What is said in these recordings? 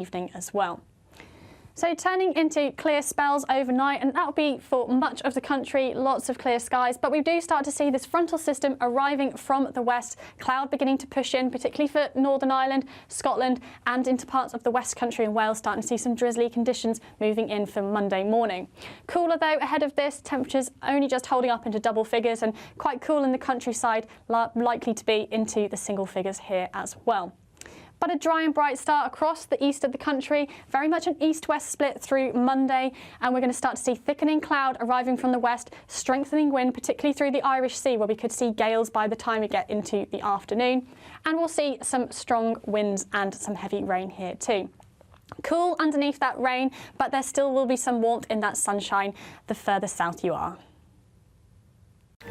evening as well. So turning into clear spells overnight, and that'll be for much of the country, lots of clear skies, but we do start to see this frontal system arriving from the west, cloud beginning to push in, particularly for Northern Ireland, Scotland and into parts of the West Country and Wales, starting to see some drizzly conditions moving in for Monday morning. Cooler though ahead of this, temperatures only just holding up into double figures and quite cool in the countryside, likely to be into the single figures here as well. But a dry and bright start across the east of the country, very much an east-west split through Monday, and we're going to start to see thickening cloud arriving from the west, strengthening wind, particularly through the Irish Sea, where we could see gales by the time we get into the afternoon, and we'll see some strong winds and some heavy rain here too. Cool underneath that rain, but there still will be some warmth in that sunshine the further south you are.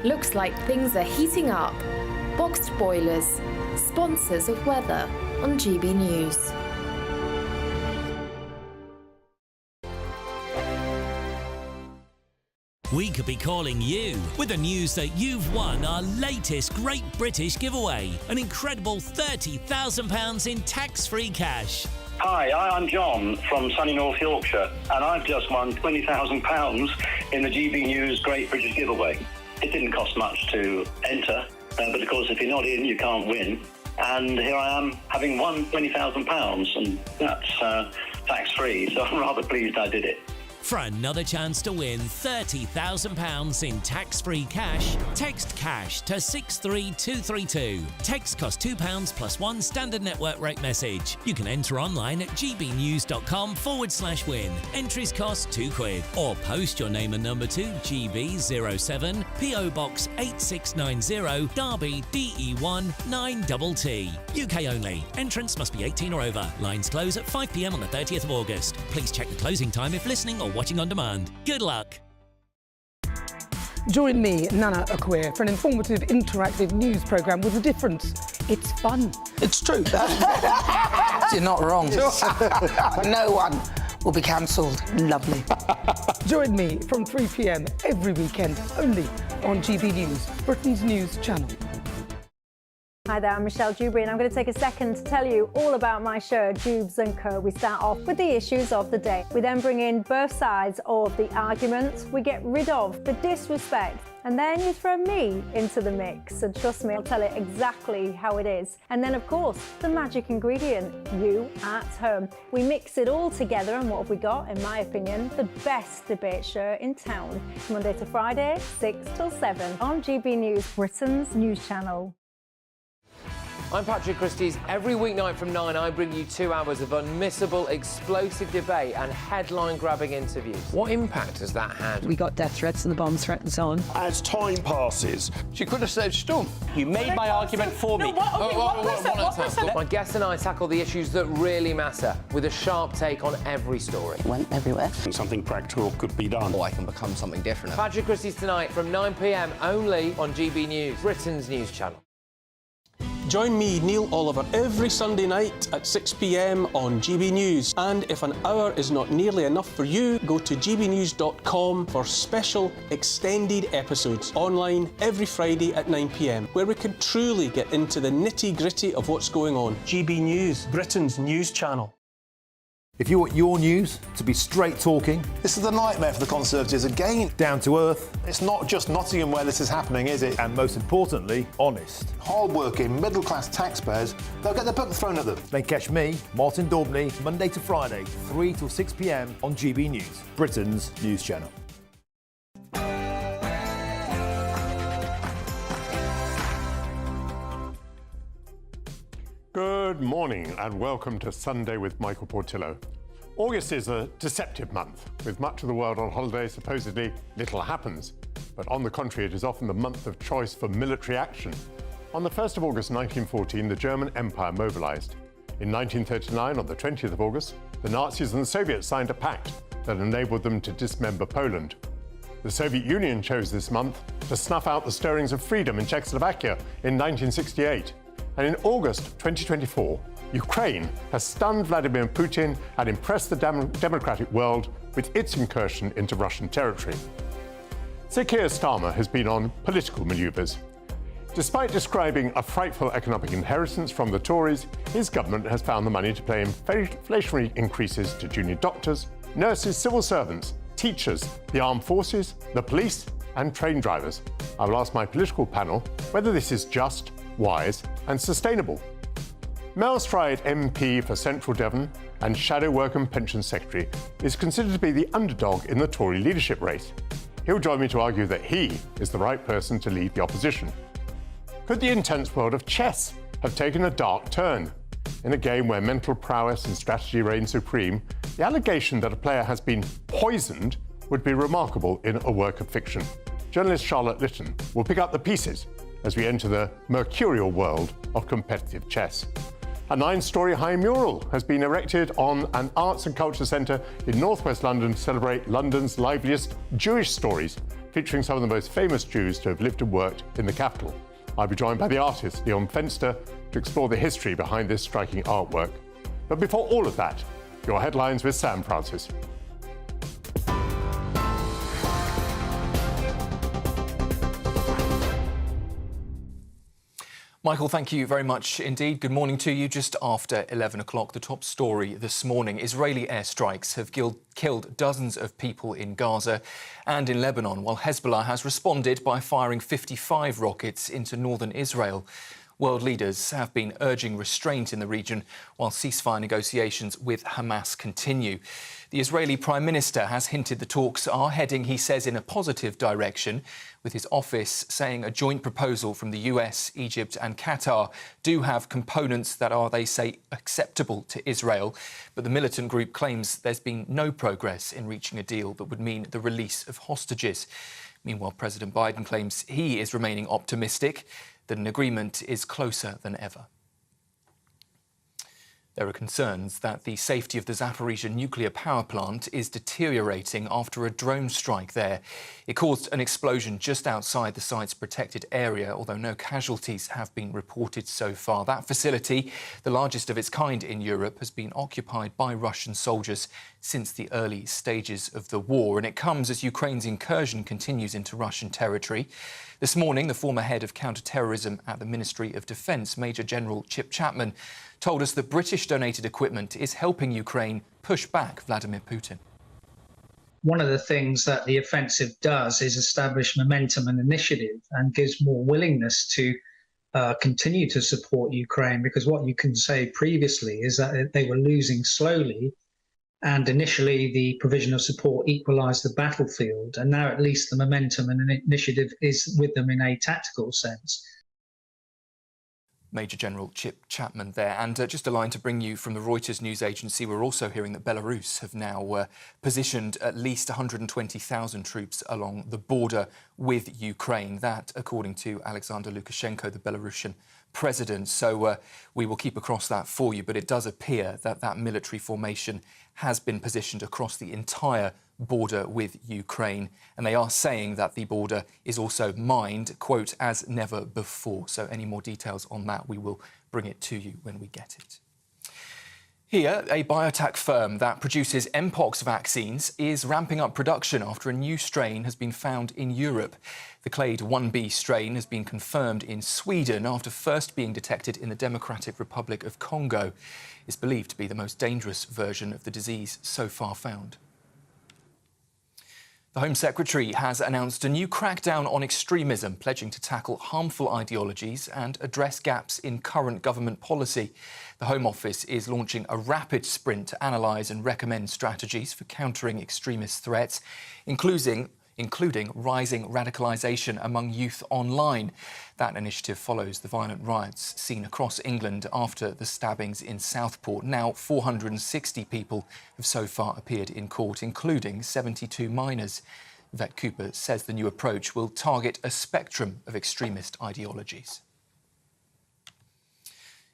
Looks like things are heating up. Boxed boilers, sponsors of weather on GB News. We could be calling you with the news that you've won our latest Great British giveaway, an incredible £30,000 in tax-free cash. Hi, I'm John from sunny North Yorkshire, and I've just won £20,000 in the GB News Great British giveaway. It didn't cost much to enter, but of course if you're not in, you can't win. And here I am, having won £20,000, and that's tax-free, so I'm rather pleased I did it. For another chance to win £30,000 in tax-free cash, text CASH to 63232. Text costs £2 plus one standard network rate message. You can enter online at gbnews.com/win. Entries cost £2. Or post your name and number to GB07 PO Box 8690 Derby DE1 9TT. UK only. Entrance must be 18 or over. Lines close at 5 p.m. on the 30th of August. Please check the closing time if listening or watching on demand. Good luck. Join me, Nana Akweer, for an informative, interactive news programme with a difference. It's fun. It's true. You're not wrong. No one will be cancelled. Lovely. Join me from 3 p.m. every weekend, only on GB News, Britain's news channel. Hi there, I'm Michelle Dewberry, and I'm going to take a second to tell you all about my show, Dubes & Co. We start off with the issues of the day. We then bring in both sides of the argument. We get rid of the disrespect, and then you throw me into the mix. And trust me, I'll tell it exactly how it is. And then, of course, the magic ingredient, you at home. We mix it all together, and what have we got? In my opinion, the best debate show in town. Monday to Friday, 6 till 7 on GB News, Britain's news channel. I'm Patrick Christie's. Every weeknight from 9, I bring you 2 hours of unmissable, explosive debate and headline-grabbing interviews. What impact has that had? We got death threats and the bomb threat and so on. As time passes, she could have said stump. You made my argument for me. My guest and I tackle the issues that really matter with a sharp take on every story. It went everywhere. Something practical could be done. Or I can become something different. Patrick Christie's tonight from 9 p.m. only on GB News, Britain's news channel. Join me, Neil Oliver, every Sunday night at 6 p.m. on GB News. And if an hour is not nearly enough for you, go to gbnews.com for special extended episodes online every Friday at 9 p.m, where we can truly get into the nitty-gritty of what's going on. GB News, Britain's news channel. If you want your news to be straight talking... This is a nightmare for the Conservatives again. Down to earth. It's not just Nottingham where this is happening, is it? And most importantly, honest. Hard-working, middle-class taxpayers, they'll get their book thrown at them. Then catch me, Martin Daubney, Monday to Friday, 3 till 6 p.m. on GB News, Britain's news channel. Good morning and welcome to Sunday with Michael Portillo. August is a deceptive month. With much of the world on holiday, supposedly little happens. But on the contrary, it is often the month of choice for military action. On the 1st of August 1914, the German Empire mobilized. In 1939, on the 20th of August, the Nazis and the Soviets signed a pact that enabled them to dismember Poland. The Soviet Union chose this month to snuff out the stirrings of freedom in Czechoslovakia in 1968. And in August 2024, Ukraine has stunned Vladimir Putin and impressed the democratic world with its incursion into Russian territory. Sir Keir Starmer has been on political manoeuvres. Despite describing a frightful economic inheritance from the Tories, his government has found the money to pay inflationary increases to junior doctors, nurses, civil servants, teachers, the armed forces, the police and train drivers. I will ask my political panel whether this is just, wise and sustainable. Mel Stride, MP for Central Devon and Shadow Work and Pension Secretary, is considered to be the underdog in the Tory leadership race. He'll join me to argue that he is the right person to lead the opposition. Could the intense world of chess have taken a dark turn? In a game where mental prowess and strategy reign supreme, the allegation that a player has been poisoned would be remarkable in a work of fiction. Journalist Charlotte Litton will pick up the pieces as we enter the mercurial world of competitive chess. A 9-storey high mural has been erected on an arts and culture centre in northwest London to celebrate London's liveliest Jewish stories, featuring some of the most famous Jews to have lived and worked in the capital. I'll be joined by the artist Leon Fenster to explore the history behind this striking artwork. But before all of that, your headlines with Sam Francis. Michael, thank you very much indeed. Good morning to you. Just after 11 o'clock, the top story this morning. Israeli airstrikes have killed dozens of people in Gaza and in Lebanon, while Hezbollah has responded by firing 55 rockets into northern Israel. World leaders have been urging restraint in the region while ceasefire negotiations with Hamas continue. The Israeli Prime Minister has hinted the talks are heading, he says, in a positive direction, with his office saying a joint proposal from the US, Egypt and Qatar do have components that are, they say, acceptable to Israel. But the militant group claims there's been no progress in reaching a deal that would mean the release of hostages. Meanwhile, President Biden claims he is remaining optimistic that an agreement is closer than ever. There are concerns that the safety of the Zaporizhzhia nuclear power plant is deteriorating after a drone strike there. It caused an explosion just outside the site's protected area, although no casualties have been reported so far. That facility, the largest of its kind in Europe, has been occupied by Russian soldiers since the early stages of the war, and it comes as Ukraine's incursion continues into Russian territory. This morning, the former head of counter-terrorism at the Ministry of Defence, Major General Chip Chapman, told us that British-donated equipment is helping Ukraine push back Vladimir Putin. One of the things that the offensive does is establish momentum and initiative and gives more willingness to continue to support Ukraine, because what you can say previously is that they were losing slowly, and initially the provision of support equalised the battlefield, and now at least the momentum and initiative is with them in a tactical sense. Major General Chip Chapman there. And just a line to bring you from the Reuters news agency, we're also hearing that Belarus have now positioned at least 120,000 troops along the border with Ukraine. That, according to Alexander Lukashenko, the Belarusian president. So we will keep across that for you, but it does appear that that military formation has been positioned across the entire border with Ukraine, and they are saying that the border is also mined, quote, as never before. So any more details on that, we will bring it to you when we get it. Here, a biotech firm that produces Mpox vaccines is ramping up production after a new strain has been found in Europe. The clade 1b strain has been confirmed in Sweden after first being detected in the Democratic Republic of Congo. It's believed to be the most dangerous version of the disease so far found. The Home Secretary has announced a new crackdown on extremism, pledging to tackle harmful ideologies and address gaps in current government policy. The Home Office is launching a rapid sprint to analyse and recommend strategies for countering extremist threats, including rising radicalisation among youth online. That initiative follows the violent riots seen across England after the stabbings in Southport. Now 460 people have so far appeared in court, including 72 minors. Yvette Cooper says the new approach will target a spectrum of extremist ideologies.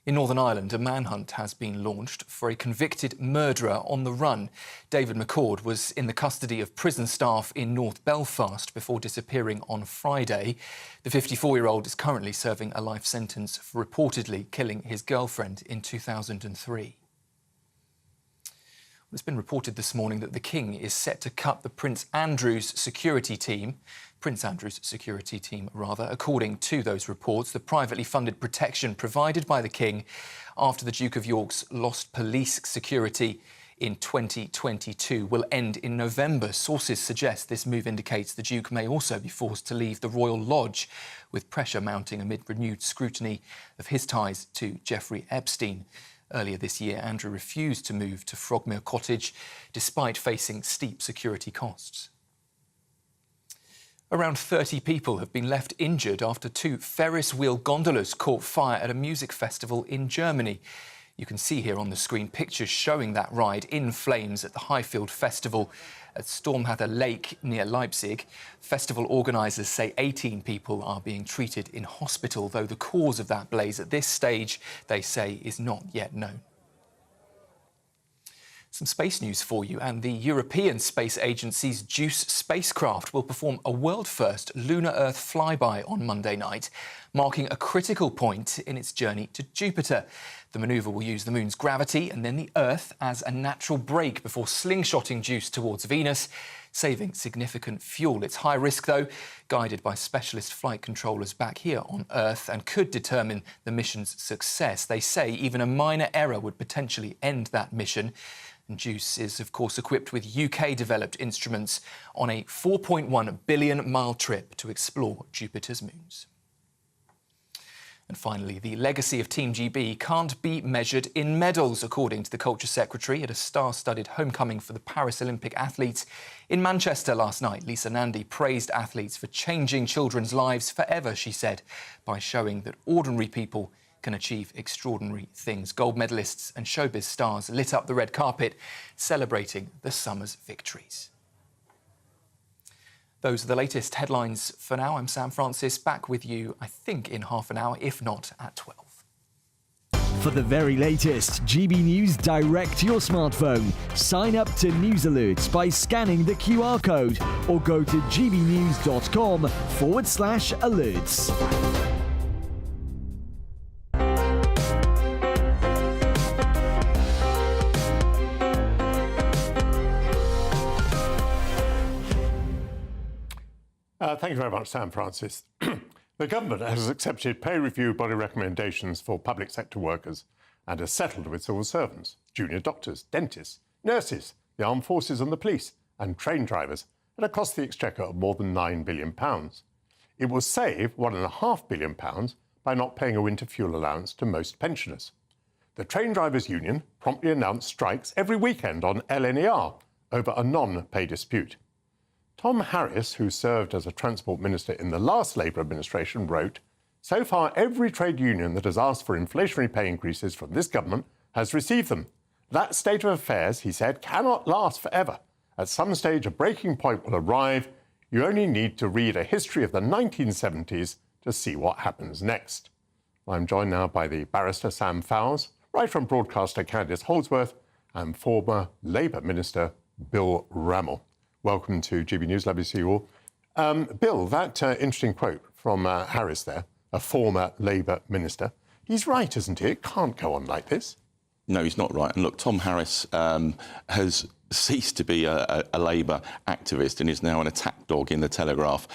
In Northern Ireland, a manhunt has been launched for a convicted murderer on the run. David McCord was in the custody of prison staff in North Belfast before disappearing on Friday. The 54-year-old is currently serving a life sentence for reportedly killing his girlfriend in 2003. It's been reported this morning that the King is set to cut the Prince Andrew's security team, according to those reports. The privately funded protection provided by the King after the Duke of York's lost police security in 2022 will end in November. Sources suggest this move indicates the Duke may also be forced to leave the Royal Lodge, with pressure mounting amid renewed scrutiny of his ties to Jeffrey Epstein. Earlier this year, Andrew refused to move to Frogmere Cottage, despite facing steep security costs. Around 30 people have been left injured after 2 Ferris wheel gondolas caught fire at a music festival in Germany. You can see here on the screen pictures showing that ride in flames at the Highfield Festival at Stormhather Lake near Leipzig. Festival organisers say 18 people are being treated in hospital, though the cause of that blaze at this stage, they say, is not yet known. Some space news for you, and the European Space Agency's JUICE spacecraft will perform a world-first lunar Earth flyby on Monday night, marking a critical point in its journey to Jupiter. The manoeuvre will use the moon's gravity and then the Earth as a natural brake before slingshotting JUICE towards Venus, saving significant fuel. It's high risk, though, guided by specialist flight controllers back here on Earth, and could determine the mission's success. They say even a minor error would potentially end that mission. And JUICE is, of course, equipped with UK-developed instruments on a 4.1 billion-mile trip to explore Jupiter's moons. And finally, the legacy of Team GB can't be measured in medals, according to the Culture Secretary at a star-studded homecoming for the Paris Olympic athletes in Manchester last night. Lisa Nandy praised athletes for changing children's lives forever, she said, by showing that ordinary people can achieve extraordinary things. Gold medalists and showbiz stars lit up the red carpet, celebrating the summer's victories. Those are the latest headlines for now. I'm Sam Francis, back with you, I think, in half an hour, if not at 12. For the very latest GB News direct to your smartphone, sign up to News Alerts by scanning the QR code or go to gbnews.com/alerts. Thank you very much, Sam Francis. The government has accepted pay review body recommendations for public sector workers and has settled with civil servants, junior doctors, dentists, nurses, the armed forces and the police, and train drivers at a cost to the Exchequer of more than £9 billion. It will save £1.5 billion by not paying a winter fuel allowance to most pensioners. The Train Drivers' Union promptly announced strikes every weekend on LNER over a non-pay dispute. Tom Harris, who served as a Transport Minister in the last Labour administration, wrote, "So far, every trade union that has asked for inflationary pay increases from this government has received them. That state of affairs," he said, "cannot last forever. At some stage, a breaking point will arrive. You only need to read a history of the 1970s to see what happens next." I'm joined now by the barrister Sam Fowles, writer and broadcaster Candice Holdsworth, and former Labour Minister Bill Rammell. Welcome to GB News. Lovely to see you all. Bill, that interesting quote from Harris there, a former Labour minister, he's right, isn't he? It can't go on like this. No, he's not right. And look, Tom Harris has ceased to be a Labour activist and is now an attack dog in the Telegraph,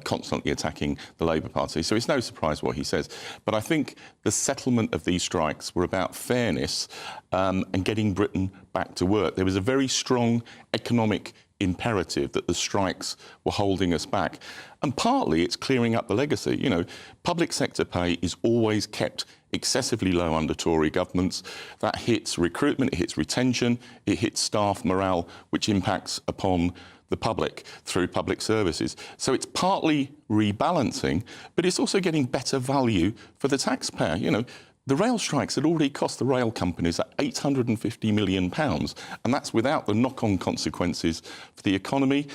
constantly attacking the Labour Party. So it's no surprise what he says. But I think the settlement of these strikes were about fairness and getting Britain back to work. There was a very strong economic imperative that the strikes were holding us back. And partly it's clearing up the legacy. You know, public sector pay is always kept excessively low under Tory governments. That hits recruitment, it hits retention, it hits staff morale, which impacts upon the public through public services. So it's partly rebalancing, but it's also getting better value for the taxpayer. You know, the rail strikes had already cost the rail companies £850 million, and that's without the knock-on consequences for the economy.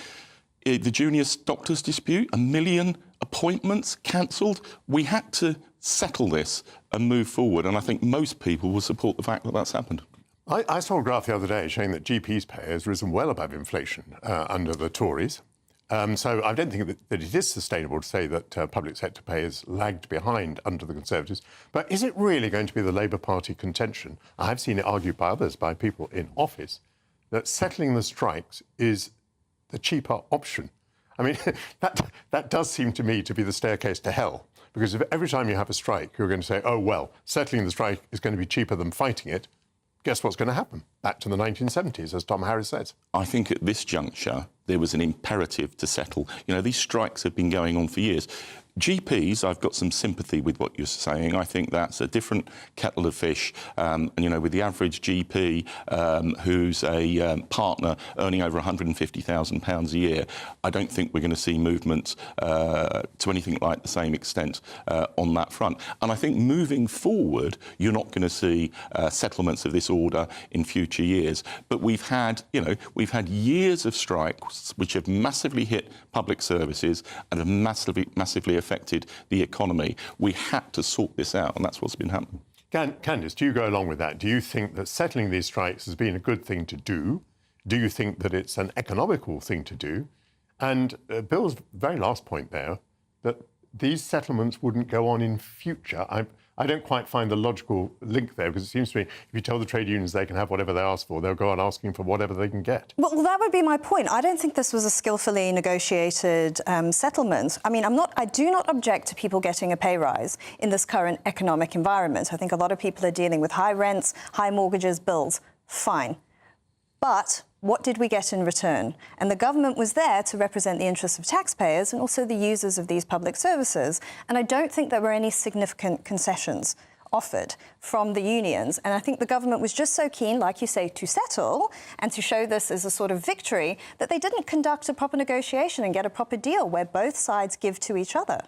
The junior doctors dispute, 1 million appointments cancelled. We had to settle this and move forward, and I think most people will support the fact that that's happened. I saw a graph the other day showing that GPs' pay has risen well above inflation under the Tories. So I don't think that it is sustainable to say that public sector pay has lagged behind under the Conservatives. But is it really going to be the Labour Party contention? I have seen it argued by others, by people in office, that settling the strikes is the cheaper option. I mean, that does seem to me to be the staircase to hell, because if every time you have a strike, you're going to say, oh, well, settling the strike is going to be cheaper than fighting it, guess what's going to happen? Back to the 1970s, as Tom Harris says. I think at this juncture, there was an imperative to settle. You know, these strikes have been going on for years. GPs, I've got some sympathy with what you're saying. I think that's a different kettle of fish. And, you know, with the average GP who's a partner earning over £150,000 a year, I don't think we're going to see movement to anything like the same extent on that front. And I think moving forward, you're not going to see settlements of this order in future years. But we've had years of strikes which have massively hit public services and have massively affected the economy. We had to sort this out, and that's what's been happening. Candice, do you go along with that? Do you think that settling these strikes has been a good thing to do? Do you think that it's an economical thing to do? And Bill's very last point there, that these settlements wouldn't go on in future. I don't quite find the logical link there, because it seems to me if you tell the trade unions they can have whatever they ask for, they'll go on asking for whatever they can get. Well, that would be my point. I don't think this was a skillfully negotiated settlement. I mean, I do not object to people getting a pay rise in this current economic environment. I think a lot of people are dealing with high rents, high mortgages, bills. Fine. But what did we get in return? And the government was there to represent the interests of taxpayers and also the users of these public services. And I don't think there were any significant concessions offered from the unions. And I think the government was just so keen, like you say, to settle and to show this as a sort of victory that they didn't conduct a proper negotiation and get a proper deal where both sides give to each other.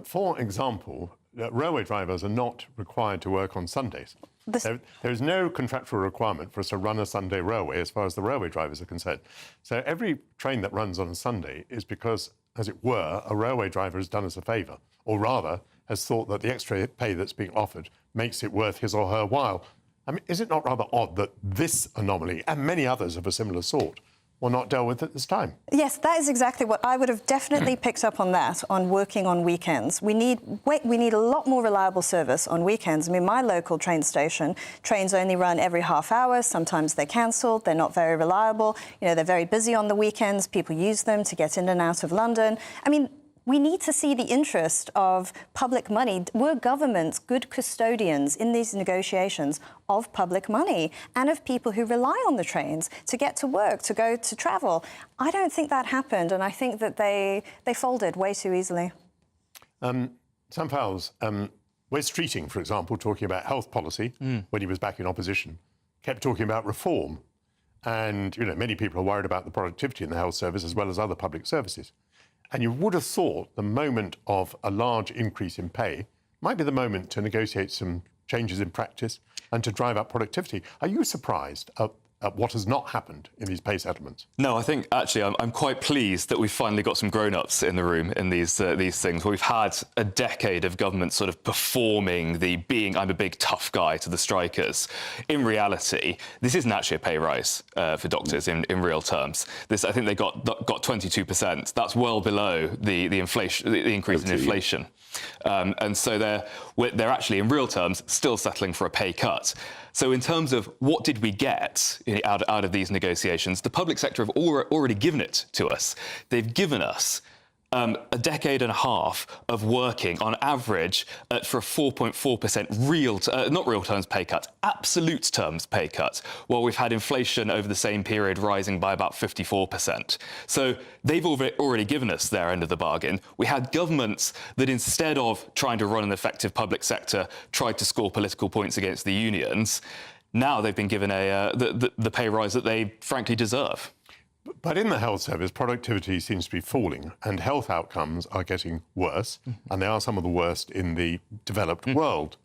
For example, railway drivers are not required to work on Sundays. There is no contractual requirement for us to run a Sunday railway as far as the railway drivers are concerned. So every train that runs on a Sunday is because, as it were, a railway driver has done us a favour, or rather has thought that the extra pay that's being offered makes it worth his or her while. I mean, is it not rather odd that this anomaly, and many others of a similar sort, were not dealt with at this time? Yes, that is exactly what I would have definitely picked up on that, on working on weekends. We need a lot more reliable service on weekends. I mean, my local train station, trains only run every half hour. Sometimes they're cancelled. They're not very reliable. You know, they're very busy on the weekends. People use them to get in and out of London. I mean, we need to see the interest of public money. Were governments good custodians in these negotiations of public money and of people who rely on the trains to get to work, to go to travel? I don't think that happened, and I think that they folded way too easily. Sam Fowles, Wes Streeting, for example, talking about health policy when he was back in opposition, kept talking about reform. And, you know, many people are worried about the productivity in the health service as well as other public services. And you would have thought the moment of a large increase in pay might be the moment to negotiate some changes in practice and to drive up productivity. Are you surprised at what has not happened in these pay settlements? No, I think actually I'm quite pleased that we've finally got some grown-ups in the room in these things. We've had a decade of government sort of performing the I'm a big tough guy to the strikers. In reality, this isn't actually a pay rise for doctors in real terms. I think they got 22%. That's well below the inflation, the increase in inflation. And so they're actually in real terms still settling for a pay cut. So in terms of what did we get out of these negotiations, the public sector have already given it to us. They've given us a decade and a half of working on average for a 4.4% not real terms pay cut, absolute terms pay cut, while we've had inflation over the same period rising by about 54%. So they've already given us their end of the bargain. We had governments that instead of trying to run an effective public sector tried to score political points against the unions. Now they've been given the pay rise that they frankly deserve. But in the health service, productivity seems to be falling and health outcomes are getting worse, and they are some of the worst in the developed world.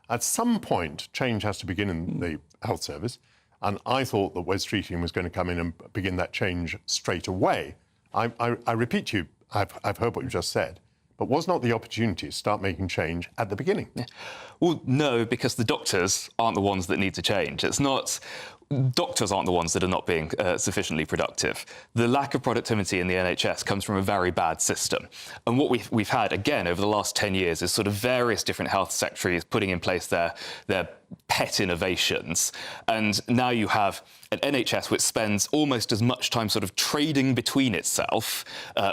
At some point, change has to begin in the health service, and I thought that Wes Streeting was going to come in and begin that change straight away. I repeat to you, I've heard what you just said, but was not the opportunity to start making change at the beginning? Yeah. Well, no, because the doctors aren't the ones that need to change. It's not... Doctors aren't the ones that are not being sufficiently productive. The lack of productivity in the NHS comes from a very bad system. And what we've had, again, over the last 10 years is sort of various different health secretaries putting in place their pet innovations. And now you have an NHS which spends almost as much time sort of trading between itself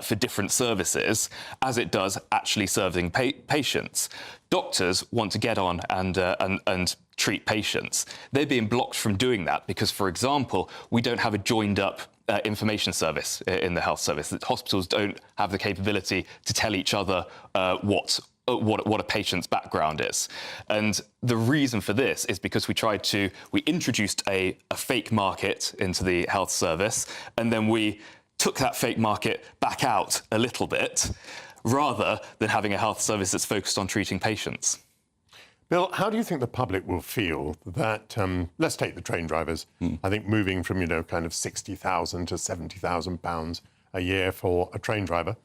for different services as it does actually serving patients. Doctors want to get on and treat patients. They're being blocked from doing that because, for example, we don't have a joined-up information service in the health service. That hospitals don't have the capability to tell each other what a patient's background is. And the reason for this is because we introduced a fake market into the health service, and then we took that fake market back out a little bit, rather than having a health service that's focused on treating patients. Bill, how do you think the public will feel that, let's take the train drivers, I think moving from, kind of £60,000 to £70,000 a year for a train driver.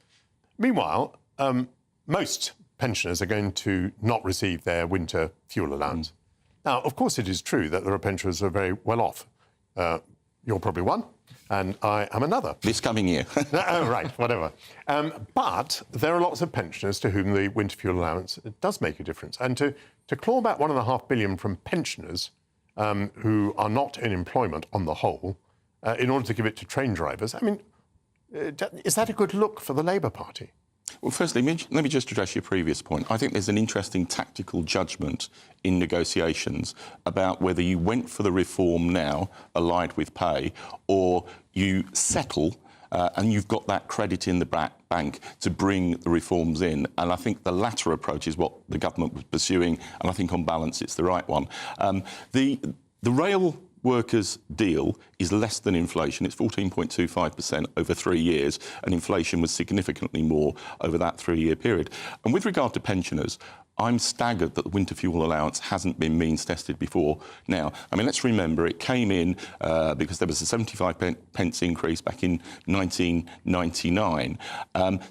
Meanwhile, most pensioners are going to not receive their winter fuel allowance. Now, of course, it is true that there are pensioners who are very well off. You're probably one, and I am another. This coming year. Oh, right, whatever. But there are lots of pensioners to whom the winter fuel allowance does make a difference. And to claw back £1.5 billion from pensioners who are not in employment on the whole, in order to give it to train drivers, I mean, is that a good look for the Labour Party? Well, firstly, let me just address your previous point. I think there's an interesting tactical judgment in negotiations about whether you went for the reform now, allied with pay, or you settle and you've got that credit in the bank to bring the reforms in. And I think the latter approach is what the government was pursuing, and I think on balance it's the right one. The rail workers' deal is less than inflation. It's 14.25% over 3 years, and inflation was significantly more over that 3-year period. And with regard to pensioners, I'm staggered that the winter fuel allowance hasn't been means tested before now. I mean, let's remember it came in because there was a 75p increase back in 1999.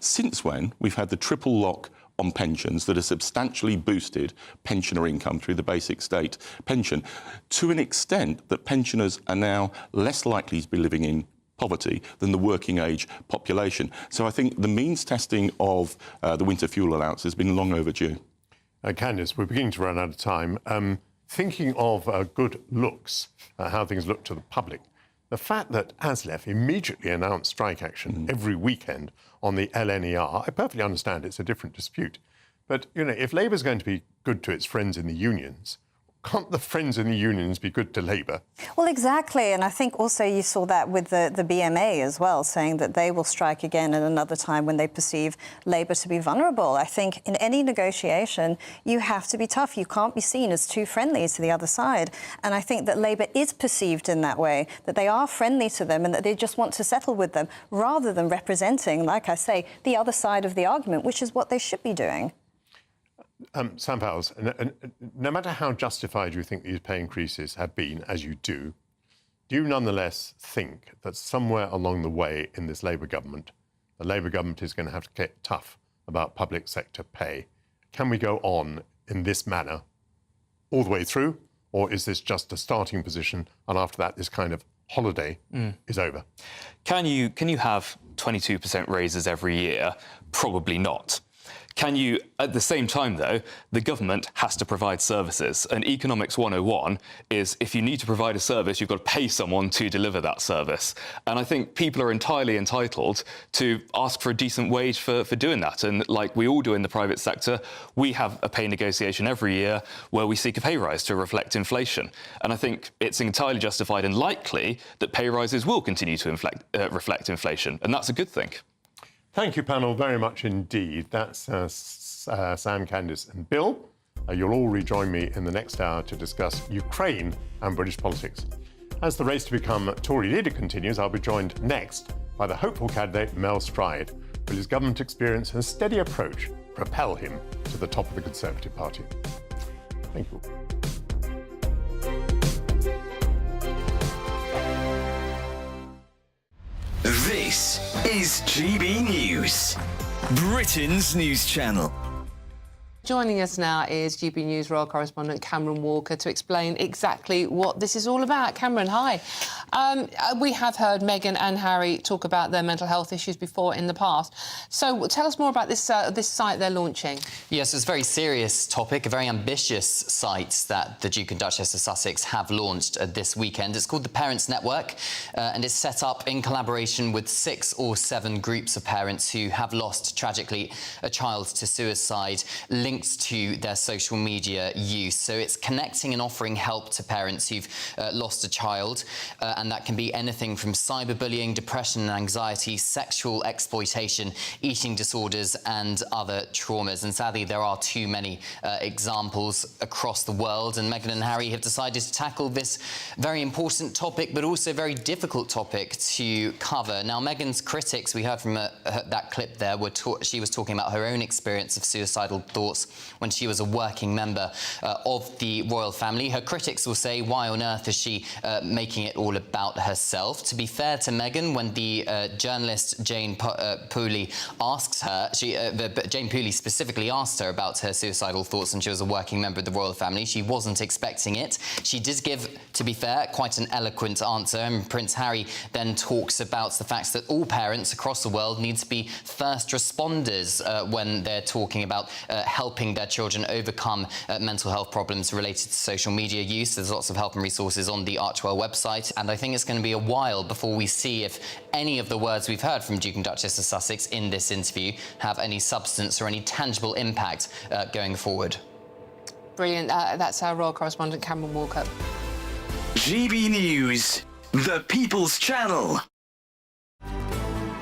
Since when, we've had the triple lock on pensions that have substantially boosted pensioner income through the basic state pension, to an extent that pensioners are now less likely to be living in poverty than the working age population. So I think the means testing of the winter fuel allowance has been long overdue. Candice, we're beginning to run out of time. Thinking of good looks, how things look to the public, the fact that ASLEF immediately announced strike action every weekend on the LNER, I perfectly understand it's a different dispute. But, if Labour's going to be good to its friends in the unions, can't the friends in the unions be good to Labour? Well, exactly. And I think also you saw that with the BMA as well, saying that they will strike again at another time when they perceive Labour to be vulnerable. I think in any negotiation, you have to be tough. You can't be seen as too friendly to the other side. And I think that Labour is perceived in that way, that they are friendly to them and that they just want to settle with them, rather than representing, like I say, the other side of the argument, which is what they should be doing. Sam Powers, no matter how justified you think these pay increases have been, as you do you nonetheless think that somewhere along the way in this Labour government, the Labour government is going to have to get tough about public sector pay? Can we go on in this manner all the way through, or is this just a starting position and after that this kind of holiday is over? Can you have 22% raises every year? Probably not. Can you, at the same time, though, the government has to provide services. And Economics 101 is if you need to provide a service, you've got to pay someone to deliver that service. And I think people are entirely entitled to ask for a decent wage for doing that. And like we all do in the private sector, we have a pay negotiation every year where we seek a pay rise to reflect inflation. And I think it's entirely justified and likely that pay rises will continue to reflect inflation. And that's a good thing. Thank you, panel, very much indeed. That's Sam, Candice and Bill. You'll all rejoin me in the next hour to discuss Ukraine and British politics. As the race to become Tory leader continues, I'll be joined next by the hopeful candidate Mel Stride. Will his government experience and steady approach propel him to the top of the Conservative Party? Thank you. This is GB News, Britain's news channel. Joining us now is GB News Royal Correspondent Cameron Walker to explain exactly what this is all about. Cameron, hi. We have heard Meghan and Harry talk about their mental health issues before in the past. So tell us more about this this site they're launching. Yes, it's a very serious topic, a very ambitious site that the Duke and Duchess of Sussex have launched this weekend. It's called the Parents Network, and it's set up in collaboration with 6 or 7 groups of parents who have lost, tragically, a child to suicide linked to their social media use. So it's connecting and offering help to parents who've lost a child, and that can be anything from cyberbullying, depression and anxiety, sexual exploitation, eating disorders and other traumas. And sadly, there are too many examples across the world, and Meghan and Harry have decided to tackle this very important topic, but also very difficult topic to cover. Now, Meghan's critics, we heard from that clip there, she was talking about her own experience of suicidal thoughts when she was a working member of the royal family. Her critics will say, why on earth is she making it all about herself? To be fair to Meghan, when the journalist Jane Pooley asks her, Jane Pooley specifically asked her about her suicidal thoughts when she was a working member of the royal family, she wasn't expecting it. She did give, to be fair, quite an eloquent answer, and Prince Harry then talks about the fact that all parents across the world need to be first responders when they're talking about helping their children overcome mental health problems related to social media use. There's lots of help and resources on the Archewell website, and I think it's going to be a while before we see if any of the words we've heard from Duke and Duchess of Sussex in this interview have any substance or any tangible impact going forward. Brilliant. That's our royal correspondent, Cameron Walker. GB News, the People's Channel.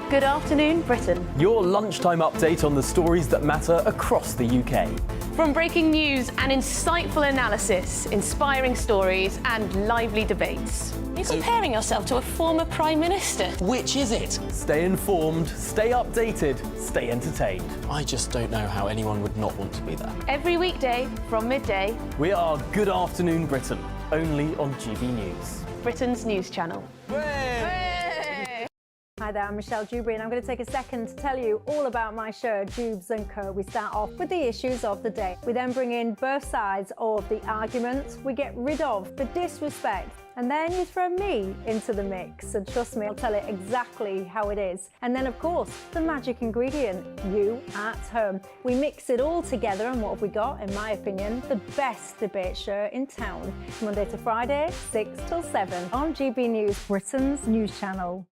Good afternoon, Britain. Your lunchtime update on the stories that matter across the UK. From breaking news and insightful analysis, inspiring stories and lively debates. Are you comparing yourself to a former Prime Minister? Which is it? Stay informed, stay updated, stay entertained. I just don't know how anyone would not want to be there. Every weekday from midday. We are Good Afternoon Britain, only on GB News. Britain's news channel. Hi there, I'm Michelle Dewberry, and I'm going to take a second to tell you all about my show, Jubes & Co. We start off with the issues of the day. We then bring in both sides of the argument. We get rid of the disrespect. And then you throw me into the mix. And trust me, I'll tell it exactly how it is. And then, of course, the magic ingredient, you at home. We mix it all together, and what have we got? In my opinion, the best debate show in town. Monday to Friday, 6 till 7 on GB News, Britain's news channel.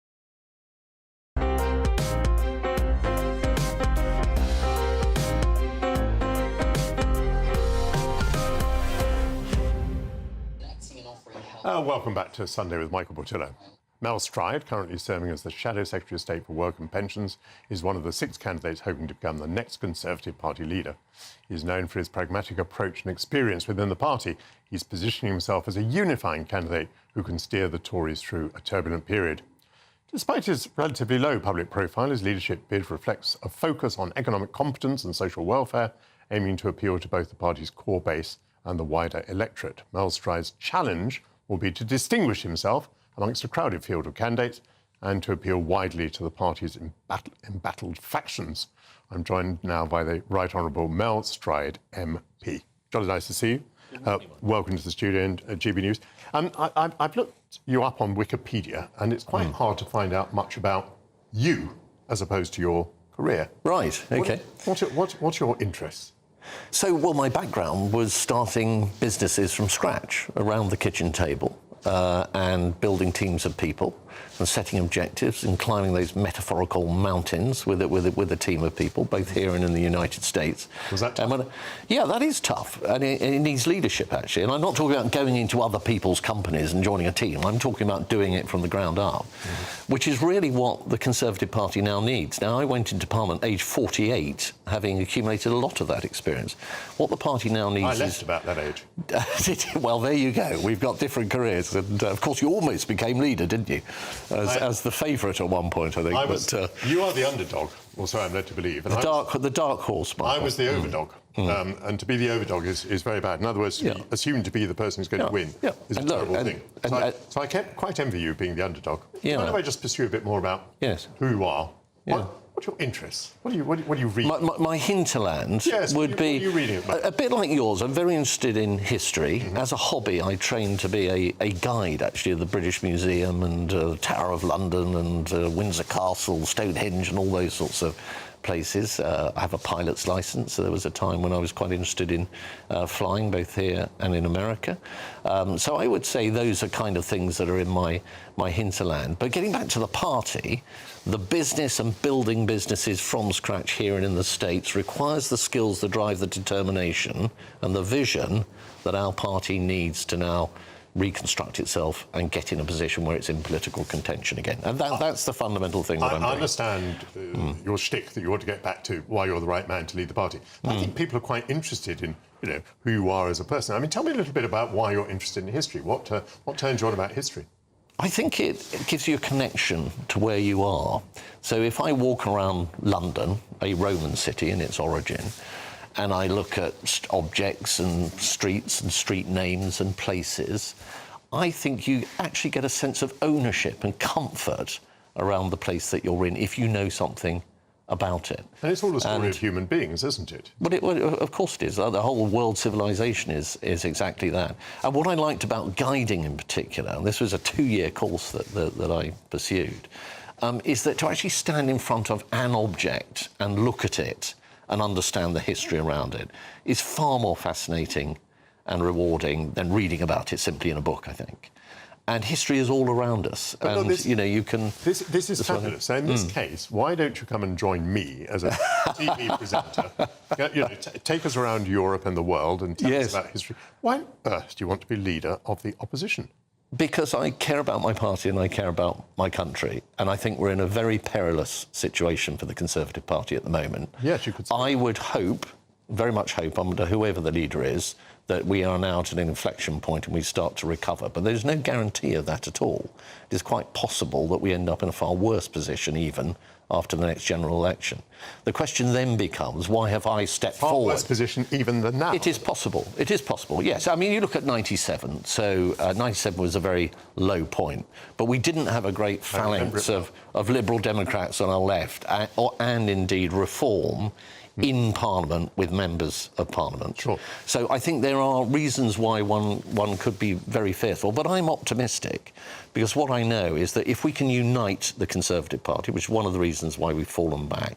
Welcome back to Sunday with Michael Portillo. Mel Stride, currently serving as the Shadow Secretary of State for Work and Pensions, is one of the 6 candidates hoping to become the next Conservative Party leader. He's known for his pragmatic approach and experience within the party. He's positioning himself as a unifying candidate who can steer the Tories through a turbulent period. Despite his relatively low public profile, his leadership bid reflects a focus on economic competence and social welfare, aiming to appeal to both the party's core base and the wider electorate. Mel Stride's challenge will be to distinguish himself amongst a crowded field of candidates and to appeal widely to the party's embattled factions. I'm joined now by the Right Honourable Mel Stride, MP. Jolly nice to see you. Welcome to the studio and GB News. I've looked you up on Wikipedia, and it's quite hard to find out much about you as opposed to your career. Right, OK. What's your interests? So, well, my background was starting businesses from scratch around the kitchen table and building teams of people and setting objectives and climbing those metaphorical mountains with a team of people, both here and in the United States. Was that tough? Yeah, that is tough, and it needs leadership, actually. And I'm not talking about going into other people's companies and joining a team. I'm talking about doing it from the ground up, which is really what the Conservative Party now needs. Now, I went into Parliament age 48, having accumulated a lot of that experience. What the party now needs is... I left about that age. Well, there you go. We've got different careers. And, of course, you almost became leader, didn't you? As the favourite at one point, I think. You are the underdog, or so I'm led to believe. And the dark horse, Michael. I was the overdog. And to be the overdog is very bad. In other words, assumed to be the person who's going to win is a terrible thing. So I quite envy you being the underdog. Why don't I just pursue a bit more about who you are? What What's your interests? What do you read? My hinterland yes, would be what are you reading at the moment? a bit like yours. I'm very interested in history. As a hobby, I trained to be a guide, actually, of the British Museum and Tower of London and Windsor Castle, Stonehenge and all those sorts of places. I have a pilot's license, so there was a time when I was quite interested in flying, both here and in America. So I would say those are kind of things that are in my hinterland. But getting back to the party, the business and building businesses from scratch here and in the States requires the skills, the drive, the determination and the vision that our party needs to now reconstruct itself and get in a position where it's in political contention again. And that's the fundamental thing that I'm doing. I understand your shtick that you want to get back to why you're the right man to lead the party. I think people are quite interested in, who you are as a person. I mean, tell me a little bit about why you're interested in history. What turns you on about history? I think it gives you a connection to where you are. So if I walk around London, a Roman city in its origin, and I look at objects and streets and street names and places, I think you actually get a sense of ownership and comfort around the place that you're in if you know something about it. And it's all a story of human beings, isn't it? But of course it is. The whole world civilization is exactly that. And what I liked about guiding in particular, and this was a 2-year course that I pursued, is that to actually stand in front of an object and look at it and understand the history around it is far more fascinating and rewarding than reading about it simply in a book, I think. And history is all around us. But and, this, you can... This is fabulous. So in this case, why don't you come and join me as a TV presenter? Take us around Europe and the world and tell us about history. Why on earth do you want to be leader of the opposition? Because I care about my party and I care about my country, and I think we're in a very perilous situation for the Conservative Party at the moment. Yes, you could say. I would hope, very much hope, under whoever the leader is, that we are now at an inflection point and we start to recover. But there's no guarantee of that at all. It is quite possible that we end up in a far worse position even after the next general election. The question then becomes, why have I stepped forward? Far worse position even than now. It is possible. It is possible, yes. I mean, you look at 97. So 97 was a very low point. But we didn't have a great phalanx of Liberal Democrats on our left and indeed reform in Parliament with members of Parliament. Sure. So I think there are reasons why one could be very fearful. But I'm optimistic because what I know is that if we can unite the Conservative Party, which is one of the reasons why we've fallen back,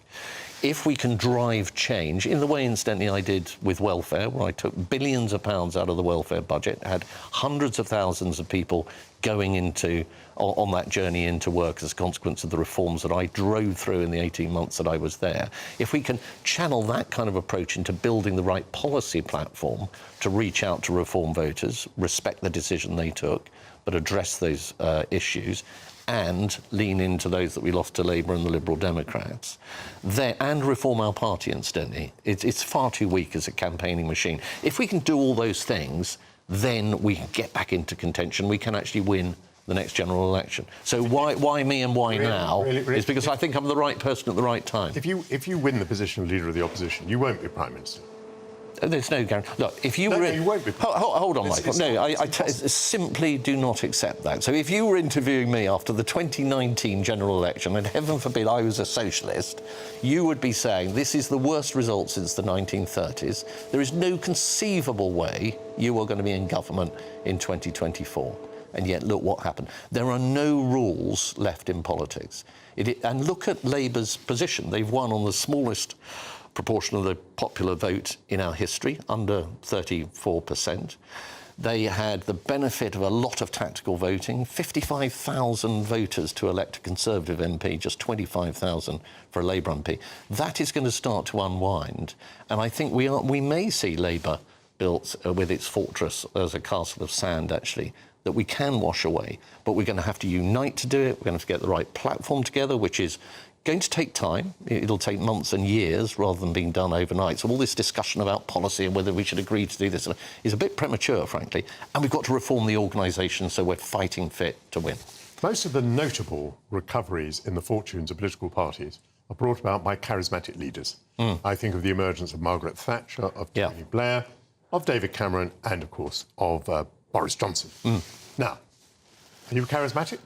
if we can drive change in the way, incidentally, I did with welfare, where I took billions of pounds out of the welfare budget, had hundreds of thousands of people going on that journey into work as a consequence of the reforms that I drove through in the 18 months that I was there. If we can channel that kind of approach into building the right policy platform to reach out to reform voters, respect the decision they took, but address those issues, and lean into those that we lost to Labour and the Liberal Democrats, and reform our party, incidentally. It's far too weak as a campaigning machine. If we can do all those things, then we can get back into contention. We can actually win the next general election. So why me and why now is because I think I'm the right person at the right time. If you win the position of Leader of the Opposition, you won't be Prime Minister. There's no guarantee. Look, if you no, you won't be. Hold on, Michael. No, I simply do not accept that. So if you were interviewing me after the 2019 general election, and heaven forbid I was a socialist, you would be saying this is the worst result since the 1930s. There is no conceivable way you are going to be in government in 2024. And yet, look what happened. There are no rules left in politics. And look at Labour's position. They've won on the smallest proportion of the popular vote in our history, under 34%. They had the benefit of a lot of tactical voting, 55,000 voters to elect a Conservative MP, just 25,000 for a Labour MP. That is going to start to unwind. And I think we may see Labour built with its fortress as a castle of sand, actually, that we can wash away. But we're going to have to unite to do it. We're going to have to get the right platform together, which is going to take time. It'll take months and years rather than being done overnight. So all this discussion about policy and whether we should agree to do this is a bit premature, frankly. And we've got to reform the organisation so we're fighting fit to win. Most of the notable recoveries in the fortunes of political parties are brought about by charismatic leaders. I think of the emergence of Margaret Thatcher, of Tony Blair, of David Cameron, and, of course, of Boris Johnson. Now, are you charismatic?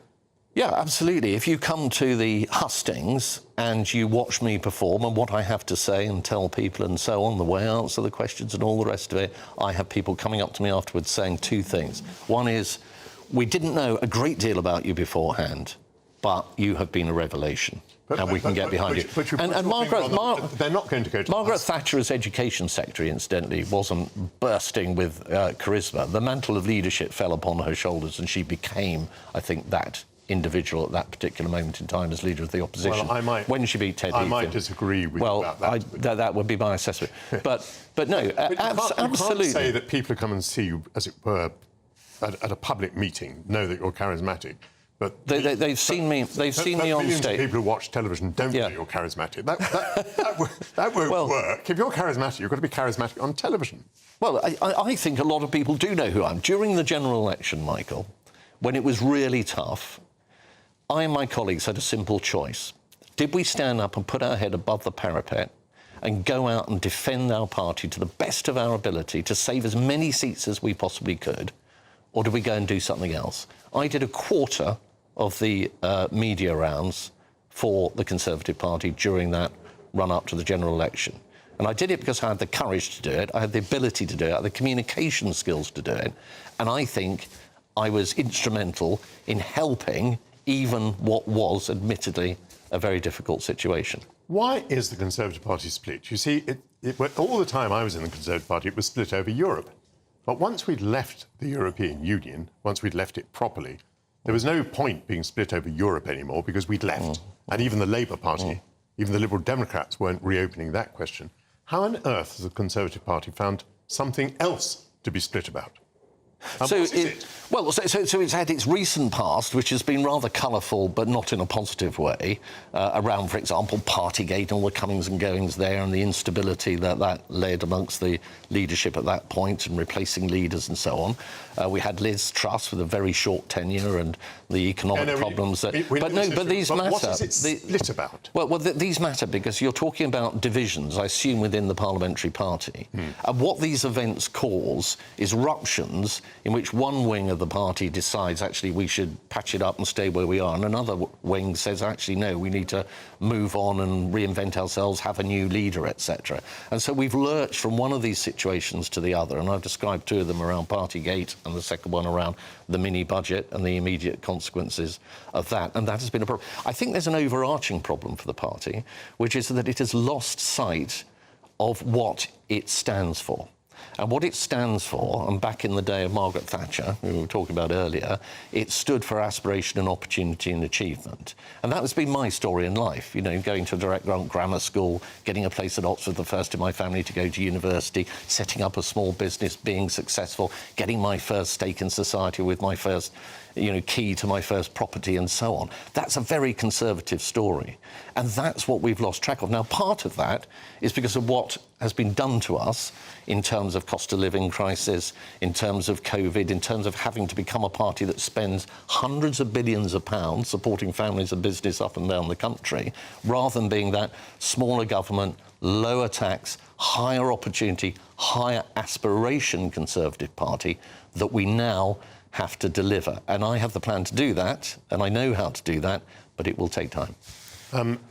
Yeah, absolutely. If you come to the hustings and you watch me perform and what I have to say and tell people and so on, the way I answer the questions and all the rest of it, I have people coming up to me afterwards saying two things. One is, we didn't know a great deal about you beforehand, but you have been a revelation. And we can get behind you. And Margaret, they're not going to go to Margaret Thatcher as Education Secretary, incidentally, wasn't bursting with charisma. The mantle of leadership fell upon her shoulders and she became, I think, that individual at that particular moment in time as leader of the opposition. Well, when she beat Ted Heath. I might disagree with you about that. That would be my assessment. But no, absolutely. You can't say that people who come and see you, as it were, at a public meeting know that you're charismatic. But they've seen me. They've seen me on millions stage. Of people who watch television don't know you're charismatic. That won't work. If you're charismatic, you've got to be charismatic on television. Well, I think a lot of people do know who I am. During the general election, Michael, when it was really tough, I and my colleagues had a simple choice. Did we stand up and put our head above the parapet and go out and defend our party to the best of our ability to save as many seats as we possibly could, or did we go and do something else? I did a quarter of the media rounds for the Conservative Party during that run-up to the general election. And I did it because I had the courage to do it, I had the ability to do it, I had the communication skills to do it, and I think I was instrumental in helping even what was, admittedly, a very difficult situation. Why is the Conservative Party split? You see, all the time I was in the Conservative Party, it was split over Europe. But once we'd left the European Union, once we'd left it properly, there was no point being split over Europe anymore because we'd left. And even the Labour Party, even the Liberal Democrats weren't reopening that question. How on earth has the Conservative Party found something else to be split about? So it's had its recent past, which has been rather colourful, but not in a positive way, around, for example, Partygate and all the comings and goings there and the instability that led amongst the leadership at that point and replacing leaders and so on. We had Liz Truss with a very short tenure and the economic problems. But these matter. What is it split about? Well, these matter because you're talking about divisions, I assume, within the parliamentary party. And what these events cause is ruptions in which one wing of the party decides, actually, we should patch it up and stay where we are, and another wing says, actually, no, we need to move on and reinvent ourselves, have a new leader, etc. And so we've lurched from one of these situations to the other, and I've described two of them around Partygate and the second one around the mini-budget and the immediate consequences of that, and that has been a problem. I think there's an overarching problem for the party, which is that it has lost sight of what it stands for. And what it stands for, and back in the day of Margaret Thatcher, who we were talking about earlier, it stood for aspiration and opportunity and achievement. And that has been my story in life, you know, going to a direct grammar school, getting a place at Oxford, the first in my family to go to university, setting up a small business, being successful, getting my first stake in society with my first, you know, key to my first property and so on. That's a very conservative story. And that's what we've lost track of. Now, part of that is because of what has been done to us in terms of cost of living crisis, in terms of COVID, in terms of having to become a party that spends hundreds of billions of pounds supporting families and business up and down the country, rather than being that smaller government, lower tax, higher opportunity, higher aspiration Conservative Party that we now have to deliver. And I have the plan to do that, and I know how to do that, but it will take time.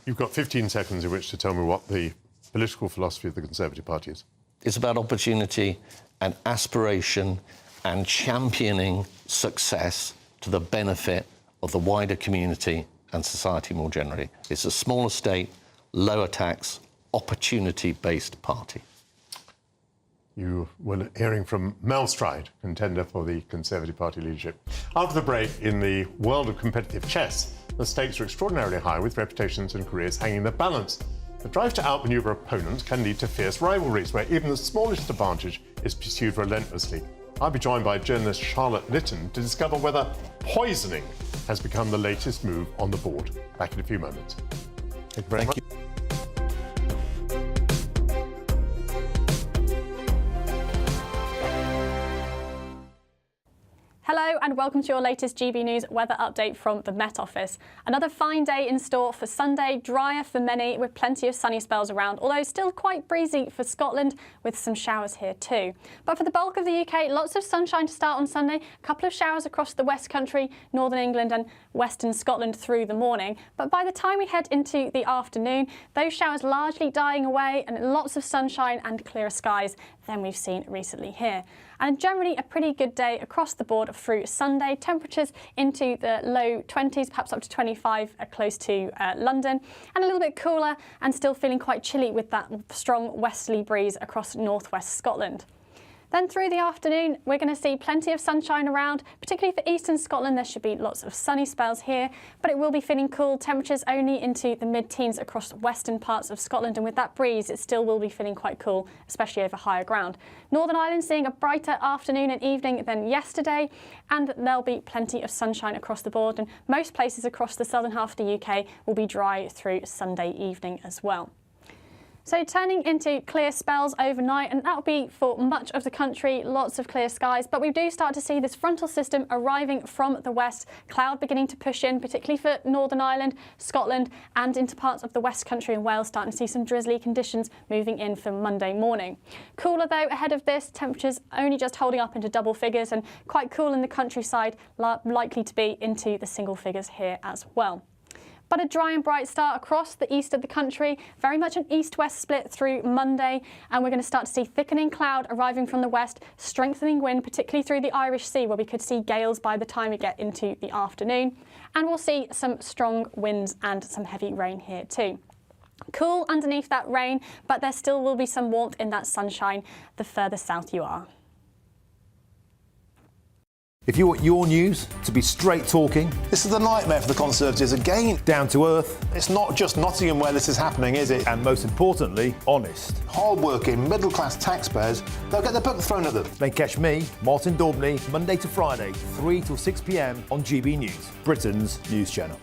You've got 15 seconds in which to tell me what the political philosophy of the Conservative Party is. It's about opportunity and aspiration and championing success to the benefit of the wider community and society more generally. It's a smaller state, lower tax, opportunity-based party. You were hearing from Mel Stride, contender for the Conservative Party leadership. After the break, in the world of competitive chess, the stakes are extraordinarily high, with reputations and careers hanging in the balance. The drive to outmaneuver opponents can lead to fierce rivalries, where even the smallest advantage is pursued relentlessly. I'll be joined by journalist Charlotte Litton to discover whether poisoning has become the latest move on the board. Back in a few moments. Thank you very much. Hello and welcome to your latest GB News weather update from the Met Office. Another fine day in store for Sunday, drier for many with plenty of sunny spells around, although still quite breezy for Scotland with some showers here too. But for the bulk of the UK, lots of sunshine to start on Sunday, a couple of showers across the West Country, Northern England and Western Scotland through the morning. But by the time we head into the afternoon, those showers largely dying away and lots of sunshine and clearer skies than we've seen recently here. And generally a pretty good day across the board through Sunday. Temperatures into the low 20s, perhaps up to 25 close to London, and a little bit cooler and still feeling quite chilly with that strong westerly breeze across northwest Scotland. Then through the afternoon, we're going to see plenty of sunshine around, particularly for eastern Scotland. There should be lots of sunny spells here, but it will be feeling cool. Temperatures only into the mid-teens across western parts of Scotland, and with that breeze, it still will be feeling quite cool, especially over higher ground. Northern Ireland seeing a brighter afternoon and evening than yesterday, and there'll be plenty of sunshine across the board, and most places across the southern half of the UK will be dry through Sunday evening as well. So turning into clear spells overnight, and that'll be for much of the country, lots of clear skies, but we do start to see this frontal system arriving from the west, cloud beginning to push in, particularly for Northern Ireland, Scotland and into parts of the West Country and Wales, starting to see some drizzly conditions moving in for Monday morning. Cooler though ahead of this, temperatures only just holding up into double figures and quite cool in the countryside, likely to be into the single figures here as well. But a dry and bright start across the east of the country, very much an east-west split through Monday, and we're going to start to see thickening cloud arriving from the west, strengthening wind, particularly through the Irish Sea, where we could see gales by the time we get into the afternoon, and we'll see some strong winds and some heavy rain here too. Cool underneath that rain, but there still will be some warmth in that sunshine the further south you are. If you want your news to be straight talking, This is a nightmare for the Conservatives again. down to earth, It's not just Nottingham where this is happening, is it? and most importantly, honest, Hard-working, middle-class taxpayers, they'll get the book thrown at them. then catch me, Martin Daubney, Monday to Friday, 3 till 6 p.m. on GB News, Britain's news channel.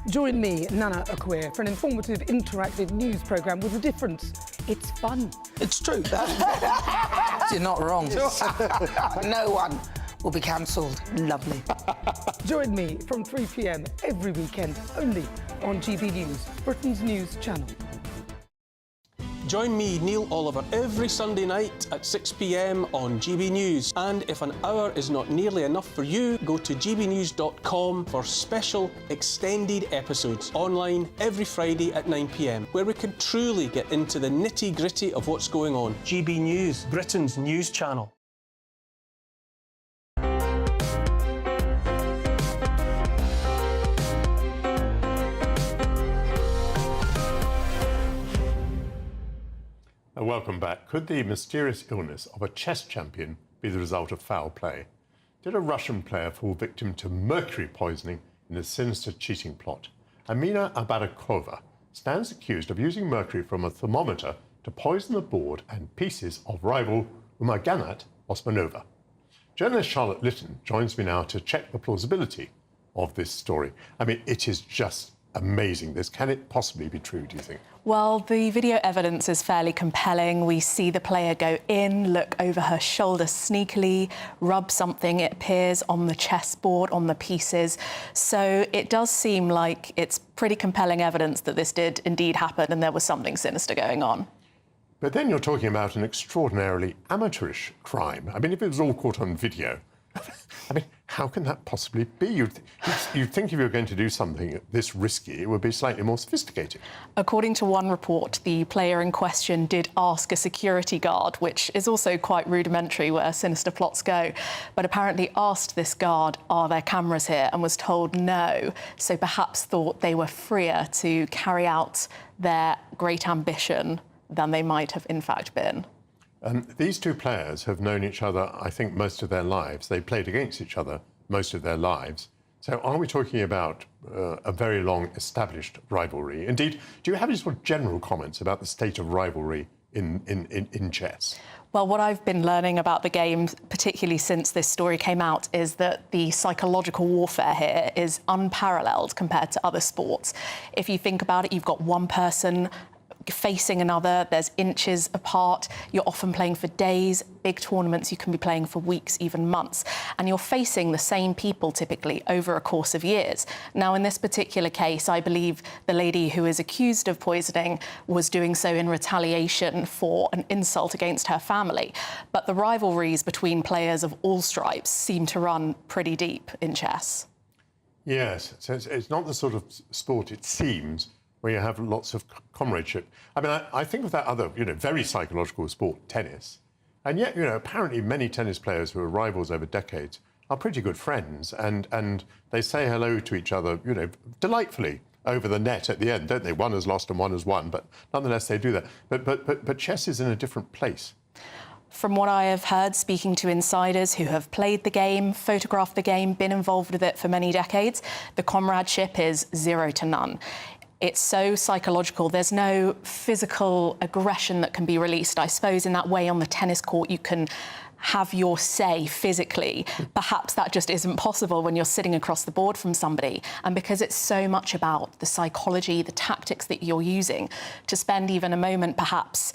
Join me, Nana Akwe, for an informative, interactive news programme with a difference. It's fun. It's true. You're not wrong. No one will be cancelled. Lovely. Join me from 3 p.m. every weekend, only on GB News, Britain's news channel. Join me, Neil Oliver, every Sunday night at 6 p.m. on GB News. And if an hour is not nearly enough for you, go to gbnews.com for special extended episodes online every Friday at 9 p.m, where we can truly get into the nitty-gritty of what's going on. GB News, Britain's news channel. Welcome back. Could the mysterious illness of a chess champion be the result of foul play? Did a Russian player fall victim to mercury poisoning in a sinister cheating plot? Amina Abadakova stands accused of using mercury from a thermometer to poison the board and pieces of rival Umaganat Osmanova. Journalist Charlotte Litton joins me now to check the plausibility of this story. I mean, it is just amazing. Can it possibly be true, do you think? Well, the video evidence is fairly compelling. We see the player go in, look over her shoulder sneakily, rub something, it appears, on the chessboard, on the pieces. So it does seem like it's pretty compelling evidence that this did indeed happen and there was something sinister going on. But then you're talking about an extraordinarily amateurish crime. I mean, if it was all caught on video, I mean, how can that possibly be? You'd think if you were going to do something this risky, it would be slightly more sophisticated. According to one report, the player in question did ask a security guard, which is also quite rudimentary where sinister plots go, but apparently asked this guard, are there cameras here, and was told no, so perhaps thought they were freer to carry out their great ambition than they might have in fact been. These two players have known each other, I think, most of their lives. They played against each other most of their lives. So are we talking about a very long established rivalry? Indeed, do you have any sort of general comments about the state of rivalry in chess? Well, what I've been learning about the game, particularly since this story came out, is that the psychological warfare here is unparalleled compared to other sports. If you think about it, you've got one person facing another, there's inches apart, you're often playing for days. Big tournaments, you can be playing for weeks, even months, and you're facing the same people typically over a course of years. Now, in this particular case, I believe the lady who is accused of poisoning was doing so in retaliation for an insult against her family. But the rivalries between players of all stripes seem to run pretty deep in chess. Yes, so it's not the sort of sport, it seems, where you have lots of comradeship. I mean, I think of that other, very psychological sport, tennis. And yet, apparently many tennis players who are rivals over decades are pretty good friends, and they say hello to each other, delightfully over the net at the end, don't they? One has lost and one has won, but nonetheless they do that. But chess is in a different place. From what I have heard, speaking to insiders who have played the game, photographed the game, been involved with it for many decades, the comradeship is 0 to none. It's so psychological. There's no physical aggression that can be released. I suppose in that way on the tennis court you can have your say physically. Perhaps that just isn't possible when you're sitting across the board from somebody. And because it's so much about the psychology, the tactics that you're using, to spend even a moment perhaps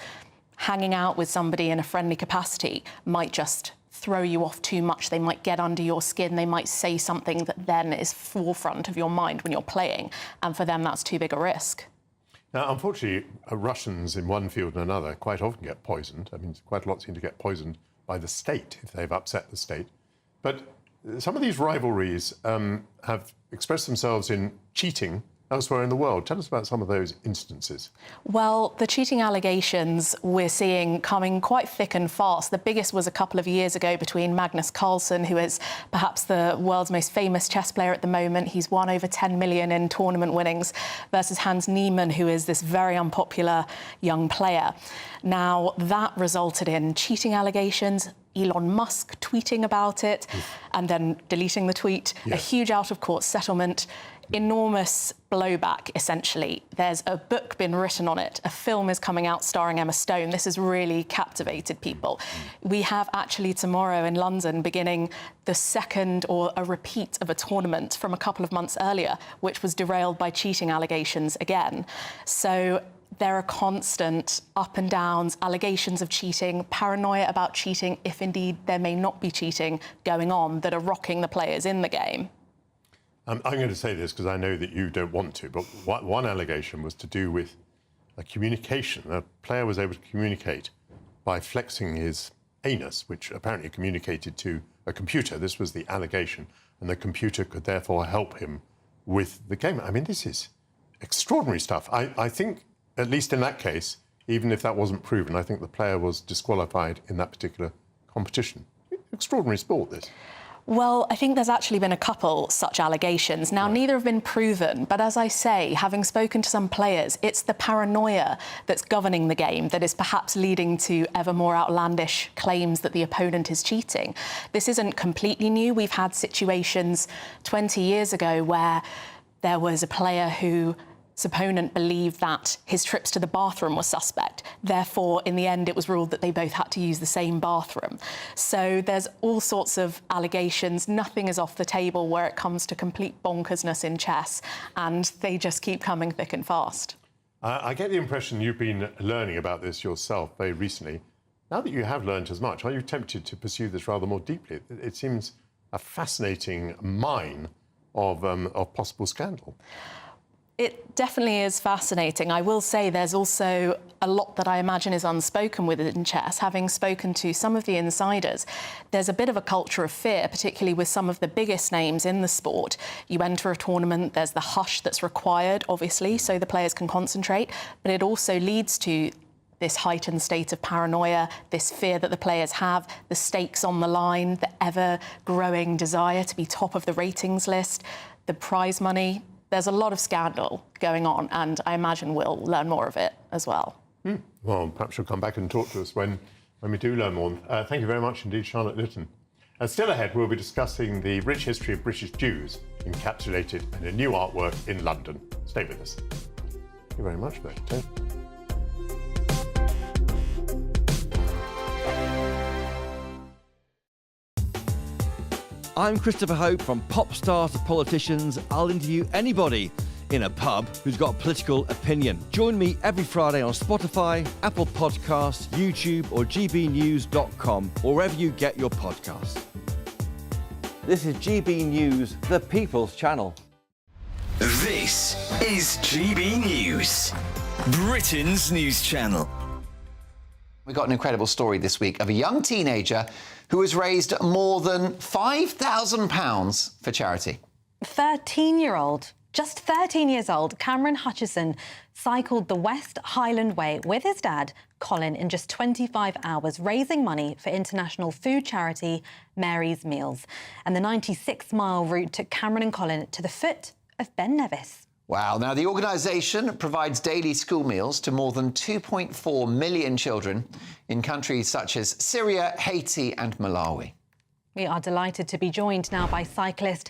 hanging out with somebody in a friendly capacity might just throw you off too much. They might get under your skin. They might say something that then is forefront of your mind when you're playing. And for them, that's too big a risk. Now, unfortunately, Russians in one field and another quite often get poisoned. I mean, quite a lot seem to get poisoned by the state if they've upset the state. But some of these rivalries have expressed themselves in cheating elsewhere in the world. Tell us about some of those instances. Well, the cheating allegations we're seeing coming quite thick and fast. The biggest was a couple of years ago between Magnus Carlsen, who is perhaps the world's most famous chess player at the moment. He's won over 10 million in tournament winnings, versus Hans Niemann, who is this very unpopular young player. Now, that resulted in cheating allegations, Elon Musk tweeting about it and then deleting the tweet, a huge out-of-court settlement, enormous blowback, essentially. There's a book been written on it. A film is coming out starring Emma Stone. This has really captivated people. We have actually tomorrow in London beginning the second or a repeat of a tournament from a couple of months earlier, which was derailed by cheating allegations again. So there are constant up and downs, allegations of cheating, paranoia about cheating, if indeed there may not be cheating going on, that are rocking the players in the game. I'm going to say this because I know that you don't want to, but one allegation was to do with a communication. A player was able to communicate by flexing his anus, which apparently communicated to a computer. This was the allegation, and the computer could therefore help him with the game. I mean, this is extraordinary stuff. I think, at least in that case, even if that wasn't proven, I think the player was disqualified in that particular competition. Extraordinary sport, this. Well, I think there's actually been a couple such allegations. Now, neither have been proven, but as I say, having spoken to some players, it's the paranoia that's governing the game that is perhaps leading to ever more outlandish claims that the opponent is cheating. This isn't completely new. We've had situations 20 years ago where there was a player whose opponent believed that his trips to the bathroom were suspect. Therefore, in the end, it was ruled that they both had to use the same bathroom. So there's all sorts of allegations. Nothing is off the table where it comes to complete bonkersness in chess, and they just keep coming thick and fast. I get the impression you've been learning about this yourself very recently. Now that you have learned as much, are you tempted to pursue this rather more deeply? It seems a fascinating mine of possible scandal. It definitely is fascinating. I will say there's also a lot that I imagine is unspoken within chess. Having spoken to some of the insiders, there's a bit of a culture of fear, particularly with some of the biggest names in the sport. You enter a tournament, there's the hush that's required, obviously, so the players can concentrate, but it also leads to this heightened state of paranoia, this fear that the players have, the stakes on the line, the ever-growing desire to be top of the ratings list, the prize money. There's a lot of scandal going on, and I imagine we'll learn more of it as well. Well, perhaps you'll come back and talk to us when we do learn more. Thank you very much indeed, Charlotte Lytton. Still ahead, we'll be discussing the rich history of British Jews encapsulated in a new artwork in London. Stay with us. Thank you very much, mate. I'm Christopher Hope. From pop stars to politicians, I'll interview anybody in a pub who's got a political opinion. Join me every Friday on Spotify, Apple Podcasts, YouTube or gbnews.com, or wherever you get your podcasts. This is GB News, the People's Channel. This is GB News, Britain's news channel. We got an incredible story this week of a young teenager who has raised more than £5,000 for charity. 13-year-old, just 13 years old, Cameron Hutchison cycled the West Highland Way with his dad, Colin, in just 25 hours, raising money for international food charity Mary's Meals. And the 96-mile route took Cameron and Colin to the foot of Ben Nevis. Wow. Now, the organisation provides daily school meals to more than 2.4 million children in countries such as Syria, Haiti and Malawi. We are delighted to be joined now by cyclist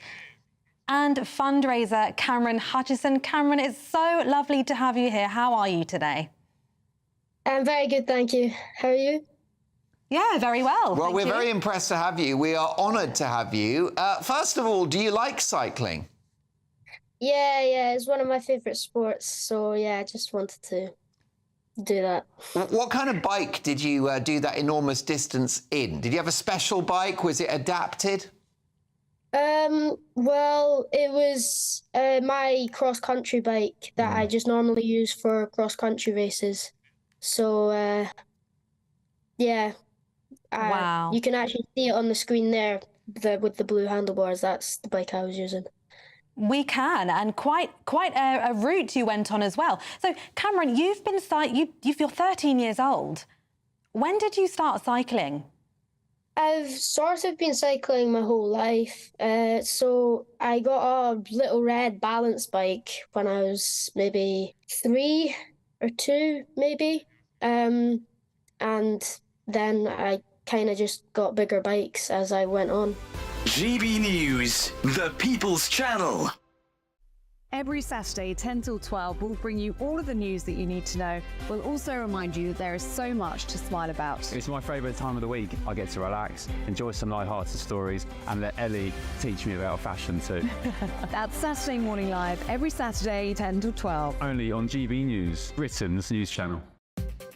and fundraiser Cameron Hutchison. Cameron, it's so lovely to have you here. How are you today? I'm very good, thank you. How are you? Yeah, very well. Well, thank we're you. very impressed to have you. We are honoured to have you. First of all, do you like cycling? Yeah, it's one of my favourite sports, so yeah, I just wanted to do that. What kind of bike did you do that enormous distance in? Did you have a special bike? Was it adapted? Well, it was my cross-country bike that I just normally use for cross-country races. So, yeah. Wow. You can actually see it on the screen there with the blue handlebars. That's the bike I was using. We can, and quite a route you went on as well. So, Cameron, you're 13 years old. When did you start cycling? I've sort of been cycling my whole life. So I got a little red balance bike when I was maybe 3 or 2, maybe. And then I kind of just got bigger bikes as I went on. GB News, the People's Channel. Every Saturday, 10 till 12, we'll bring you all of the news that you need to know. We'll also remind you that there is so much to smile about. It's my favourite time of the week. I get to relax, enjoy some light-hearted stories, and let Ellie teach me about fashion too. That's Saturday Morning Live, every Saturday, 10 till 12. Only on GB News, Britain's news channel.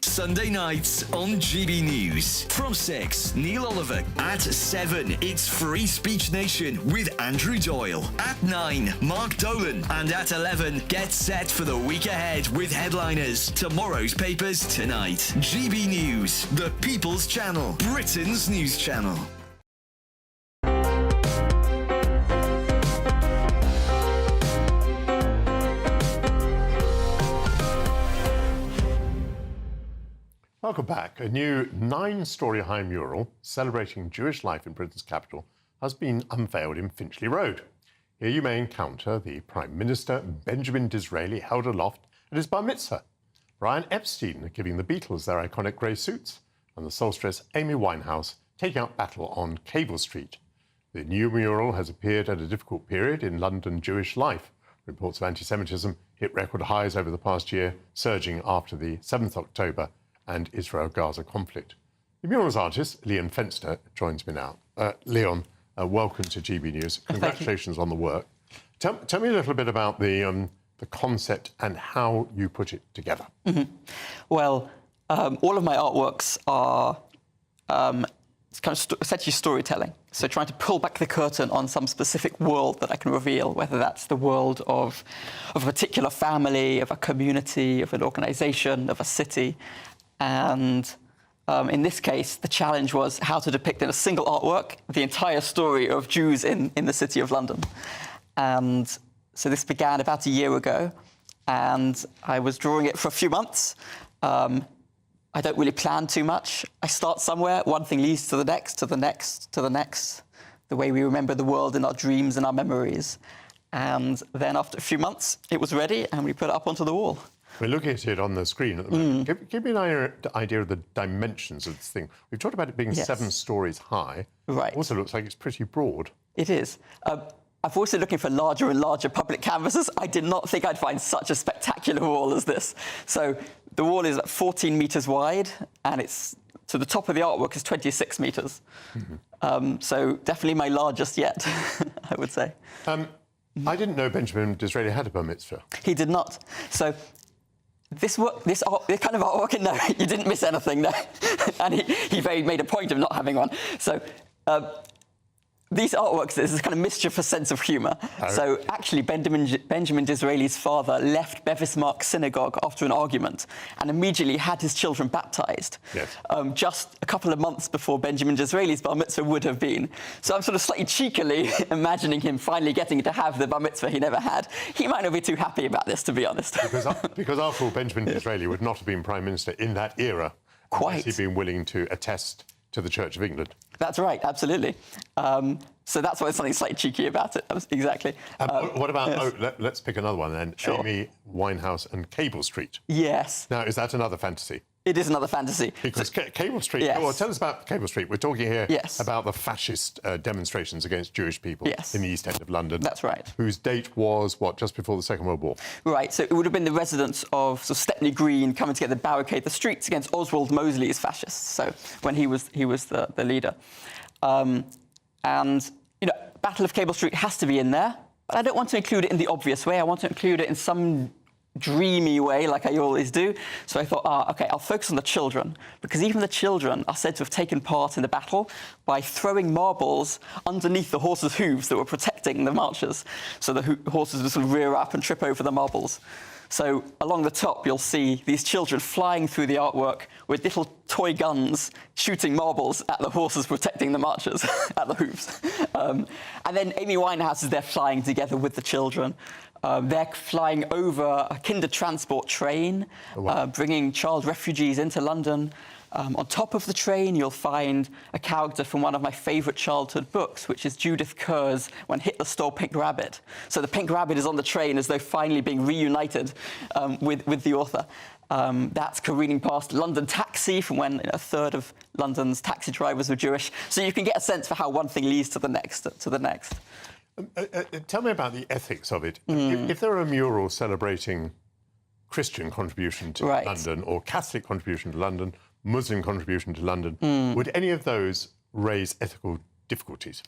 Sunday nights on GB News. From 6, Neil Oliver. At 7, it's Free Speech Nation with Andrew Doyle. At 9, Mark Dolan. And at 11, get set for the week ahead with headliners. Tomorrow's papers tonight. GB News, the People's Channel, Britain's news channel. Welcome back. A new 9-storey high mural celebrating Jewish life in Britain's capital has been unveiled in Finchley Road. Here you may encounter the Prime Minister Benjamin Disraeli held aloft at his bar mitzvah, Brian Epstein giving the Beatles their iconic grey suits, and the soulstress Amy Winehouse taking up battle on Cable Street. The new mural has appeared at a difficult period in London Jewish life. Reports of anti-Semitism hit record highs over the past year, surging after the 7th October and Israel-Gaza conflict. The mural's artist, Leon Fenster, joins me now. Leon, welcome to GB News. Congratulations on the work. Tell me a little bit about the concept and how you put it together. Mm-hmm. Well, all of my artworks are essentially storytelling. So trying to pull back the curtain on some specific world that I can reveal, whether that's the world of a particular family, of a community, of an organisation, of a city. And in this case, the challenge was how to depict in a single artwork the entire story of Jews in the city of London. And so this began about a year ago, and I was drawing it for a few months. I don't really plan too much. I start somewhere, one thing leads to the next, to the next, to the next, the way we remember the world in our dreams and our memories. And then after a few months, it was ready, and we put it up onto the wall. We're looking at it on the screen at the moment. Give me an idea of the dimensions of this thing. We've talked about it being 7 stories high. Right. It also looks like it's pretty broad. It is. I've also been looking for larger and larger public canvases. I did not think I'd find such a spectacular wall as this. So the wall is 14 metres wide, and it's to the top of the artwork is 26 metres. So definitely my largest yet, I would say. I didn't know Benjamin Disraeli had a bar mitzvah. He did not. So this kind of artwork, no, you didn't miss anything, no. And he made a point of not having one. So these artworks, there's this kind of mischievous sense of humour. Oh. So actually, Benjamin Disraeli's father left Bevis Mark Synagogue after an argument and immediately had his children baptised. Yes. Just a couple of months before Benjamin Disraeli's bar mitzvah would have been. So I'm sort of slightly cheekily imagining him finally getting to have the bar mitzvah he never had. He might not be too happy about this, to be honest. Because after all, Benjamin Disraeli would not have been Prime Minister in that era. Quite. Unless he'd been willing to attest to the Church of England. That's right, absolutely. So that's why there's something slightly cheeky about it. Exactly. What about, yes. Let's pick another one then. Sure. Amy Winehouse and Cable Street. Yes. Now, is that another fantasy? It is another fantasy. Because Cable Street, yes. Well, tell us about Cable Street. We're talking here yes. about the fascist demonstrations against Jewish people yes. in the East End of London. That's right. Whose date was, what, just before the Second World War? Right, so it would have been the residents of sort of Stepney Green coming together to barricade the streets against Oswald Mosley's fascists, so when he was the leader. And, you know, Battle of Cable Street has to be in there, but I don't want to include it in the obvious way. I want to include it in some dreamy way, like I always do. So I thought, OK, I'll focus on the children, because even the children are said to have taken part in the battle by throwing marbles underneath the horses' hooves that were protecting the marchers. So the horses would sort of rear up and trip over the marbles. So along the top, you'll see these children flying through the artwork with little toy guns shooting marbles at the horses protecting the marchers at the hooves. And then Amy Winehouse is there flying together with the children. They're flying over a kinder transport train, bringing child refugees into London. On top of the train, you'll find a character from one of my favourite childhood books, which is Judith Kerr's When Hitler Stole Pink Rabbit. So the Pink Rabbit is on the train as though finally being reunited with the author. That's careening past London Taxi from when a third of London's taxi drivers were Jewish. So you can get a sense for how one thing leads to the next. Tell me about the ethics of it. If there are a mural celebrating Christian contribution to London or Catholic contribution to London, Muslim contribution to London, would any of those raise ethical difficulties?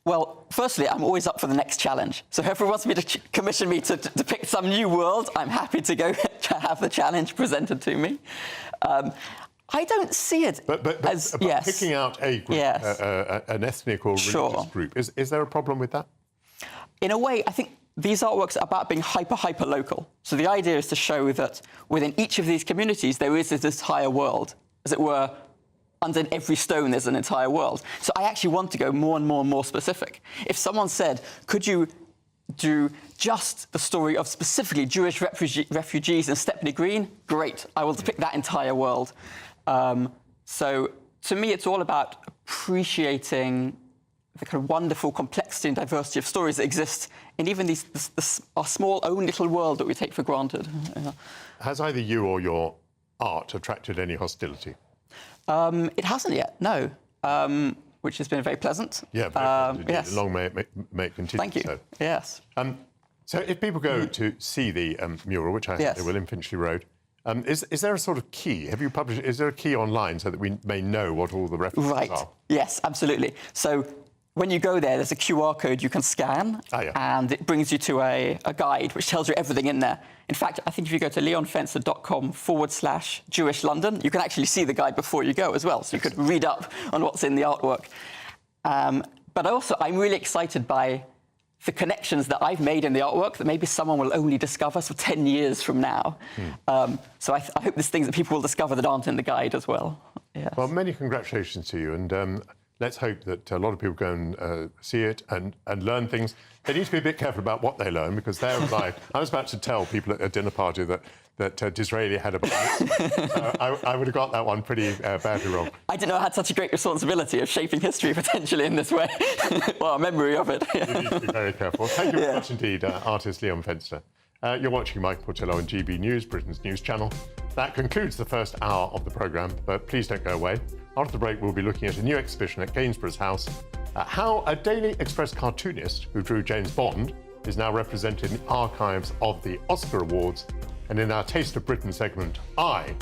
Well, firstly, I'm always up for the next challenge. So whoever wants me to commission me to pick some new world, I'm happy to go to have the challenge presented to me. I don't see it as picking out a group, an ethnic or religious group, is there a problem with that? In a way, I think these artworks are about being hyper local. So the idea is to show that within each of these communities there is this entire world, as it were. Under every stone there's an entire world. So I actually want to go more and more specific. If someone said, could you do just the story of specifically Jewish refugees in Stepney Green? Great, I will depict that entire world. So to me, it's all about appreciating the kind of wonderful complexity and diversity of stories that exist in even our small own little world that we take for granted. Yeah. Has either you or your art attracted any hostility? It hasn't yet, no, which has been very pleasant. Yeah, very pleasant. Yes. Long may it continue. Thank you. So. Yes. So if people go to see the mural, which I think they will in Finchley Road, is there a sort of key? Have you published? Is there a key online so that we may know what all the references are? Yes, absolutely. So when you go there, there's a QR code you can scan, and it brings you to a guide which tells you everything in there. In fact, I think if you go to leonfencer.com/Jewish London, you can actually see the guide before you go as well, so you could read up on what's in the artwork. But also, I'm really excited by the connections that I've made in the artwork that maybe someone will only discover 10 years from now. So I hope there's things that people will discover that aren't in the guide as well. Yes. Well, many congratulations to you, and let's hope that a lot of people go and see it and learn things. They need to be a bit careful about what they learn, because there was I was about to tell people at a dinner party that Disraeli had a bias. I would have got that one pretty badly wrong. I didn't know I had such a great responsibility of shaping history potentially in this way. Well, a memory of it. You need to be very careful. Thank you very much indeed, artist Leon Fenster. You're watching Michael Portillo on GB News, Britain's news channel. That concludes the first hour of the programme, but please don't go away. After the break, we'll be looking at a new exhibition at Gainsborough's house, how a Daily Express cartoonist who drew James Bond is now represented in the archives of the Oscar Awards. And in our Taste of Britain segment, I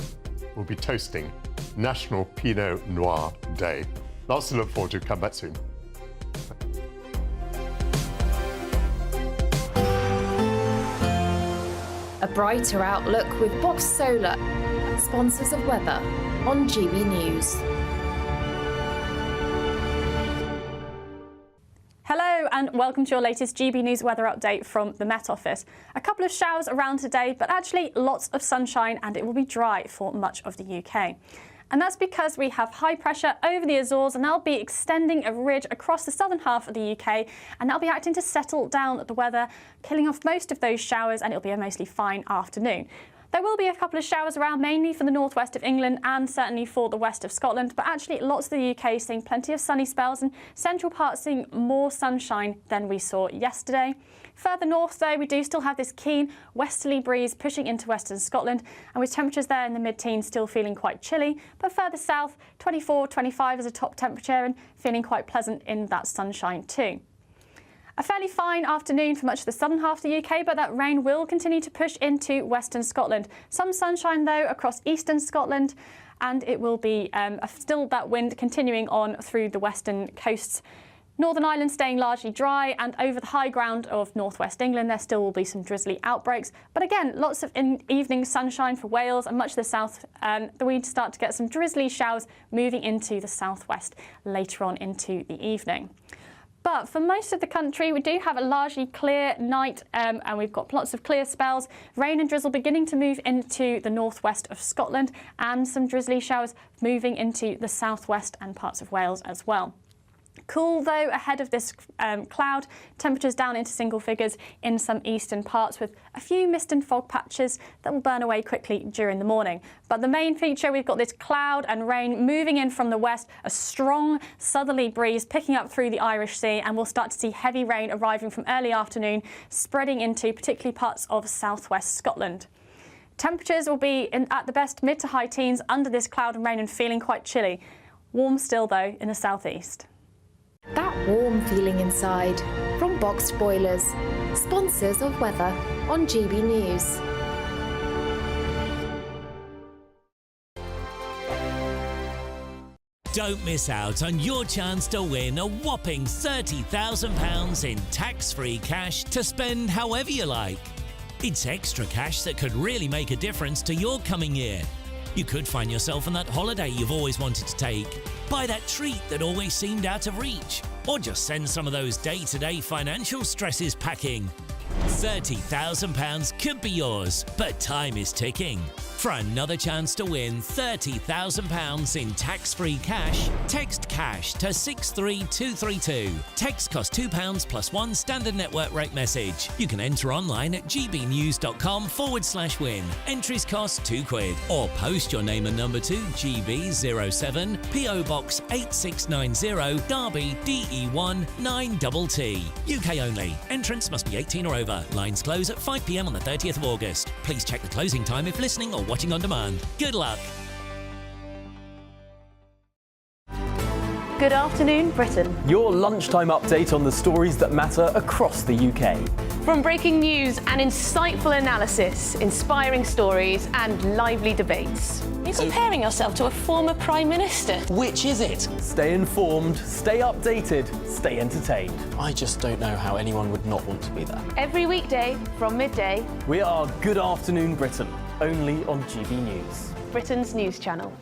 will be toasting National Pinot Noir Day. Lots to look forward to. Come back soon. A brighter outlook with Box Solar, sponsors of weather on GB News. Hello and welcome to your latest GB News weather update from the Met Office. A couple of showers around today, but actually lots of sunshine, and it will be dry for much of the UK. And that's because we have high pressure over the Azores, and that'll be extending a ridge across the southern half of the UK, and that'll be acting to settle down the weather, killing off most of those showers, and it'll be a mostly fine afternoon. There will be a couple of showers around, mainly for the northwest of England and certainly for the west of Scotland, but actually lots of the UK seeing plenty of sunny spells, and central parts seeing more sunshine than we saw yesterday. Further north, though, we do still have this keen westerly breeze pushing into western Scotland, and with temperatures there in the mid-teens still feeling quite chilly, but further south, 24, 25 is a top temperature and feeling quite pleasant in that sunshine too. A fairly fine afternoon for much of the southern half of the UK, but that rain will continue to push into western Scotland. Some sunshine, though, across eastern Scotland, and it will be still that wind continuing on through the western coasts. Northern Ireland staying largely dry, and over the high ground of northwest England there still will be some drizzly outbreaks. But again, lots of evening sunshine for Wales and much of the south. We start to get some drizzly showers moving into the southwest later on into the evening. But for most of the country, we do have a largely clear night, and we've got lots of clear spells. Rain and drizzle beginning to move into the northwest of Scotland, and some drizzly showers moving into the southwest and parts of Wales as well. Cool, though, ahead of this cloud, temperatures down into single figures in some eastern parts, with a few mist and fog patches that will burn away quickly during the morning. But the main feature, we've got this cloud and rain moving in from the west, a strong southerly breeze picking up through the Irish Sea, and we'll start to see heavy rain arriving from early afternoon, spreading into particularly parts of southwest Scotland. Temperatures will be at the best mid to high teens under this cloud and rain and feeling quite chilly. Warm still, though, in the southeast. That warm feeling inside from Boxed Boilers, sponsors of weather on GB News. Don't miss out on your chance to win a whopping £30,000 in tax-free cash to spend however you like. It's extra cash that could really make a difference to your coming year. You could find yourself on that holiday you've always wanted to take, buy that treat that always seemed out of reach, or just send some of those day-to-day financial stresses packing. £30,000 could be yours, but time is ticking. For another chance to win £30,000 in tax-free cash, text CASH to 63232. Text costs £2 plus one standard network rate message. You can enter online at gbnews.com/win. Entries cost £2, or post your name and number to GB07 PO Box 8690 Derby DE1 9TT. UK only. Entrance must be 18 or over. Lines close at 5 p.m. on the 30th of August. Please check the closing time if listening or watching on demand. Good luck. Good afternoon, Britain. Your lunchtime update on the stories that matter across the UK. From breaking news and insightful analysis, inspiring stories and lively debates. Are you comparing yourself to a former Prime Minister? Which is it? Stay informed, stay updated, stay entertained. I just don't know how anyone would not want to be there. Every weekday from midday. We are Good Afternoon Britain, only on GB News. Britain's news channel.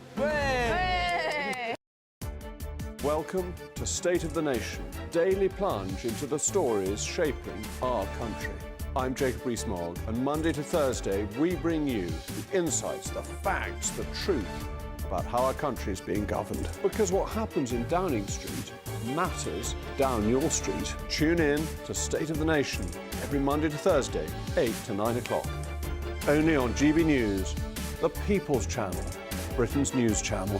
Welcome to State of the Nation, daily plunge into the stories shaping our country. I'm Jacob Rees-Mogg, and Monday to Thursday we bring you the insights, the facts, the truth about how our country is being governed. Because what happens in Downing Street matters down your street. Tune in to State of the Nation every Monday to Thursday, 8 to 9 o'clock. Only on GB News, the People's Channel, Britain's news channel.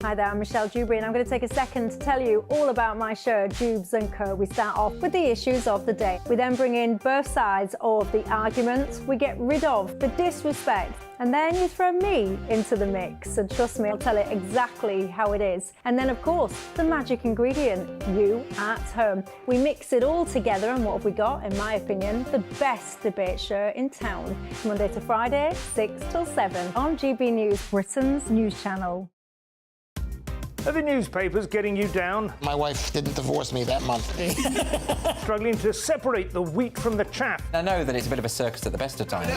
Hi there, I'm Michelle Dewberry, and I'm going to take a second to tell you all about my show, Jubes & Co. We start off with the issues of the day. We then bring in both sides of the argument. We get rid of the disrespect, and then you throw me into the mix. And trust me, I'll tell it exactly how it is. And then, of course, the magic ingredient, you at home. We mix it all together, and what have we got? In my opinion, the best debate show in town. Monday to Friday, 6 till 7 on GB News, Britain's news channel. Are the newspapers getting you down? My wife didn't divorce me that month. Struggling to separate the wheat from the chaff? I know that it's a bit of a circus at the best of times.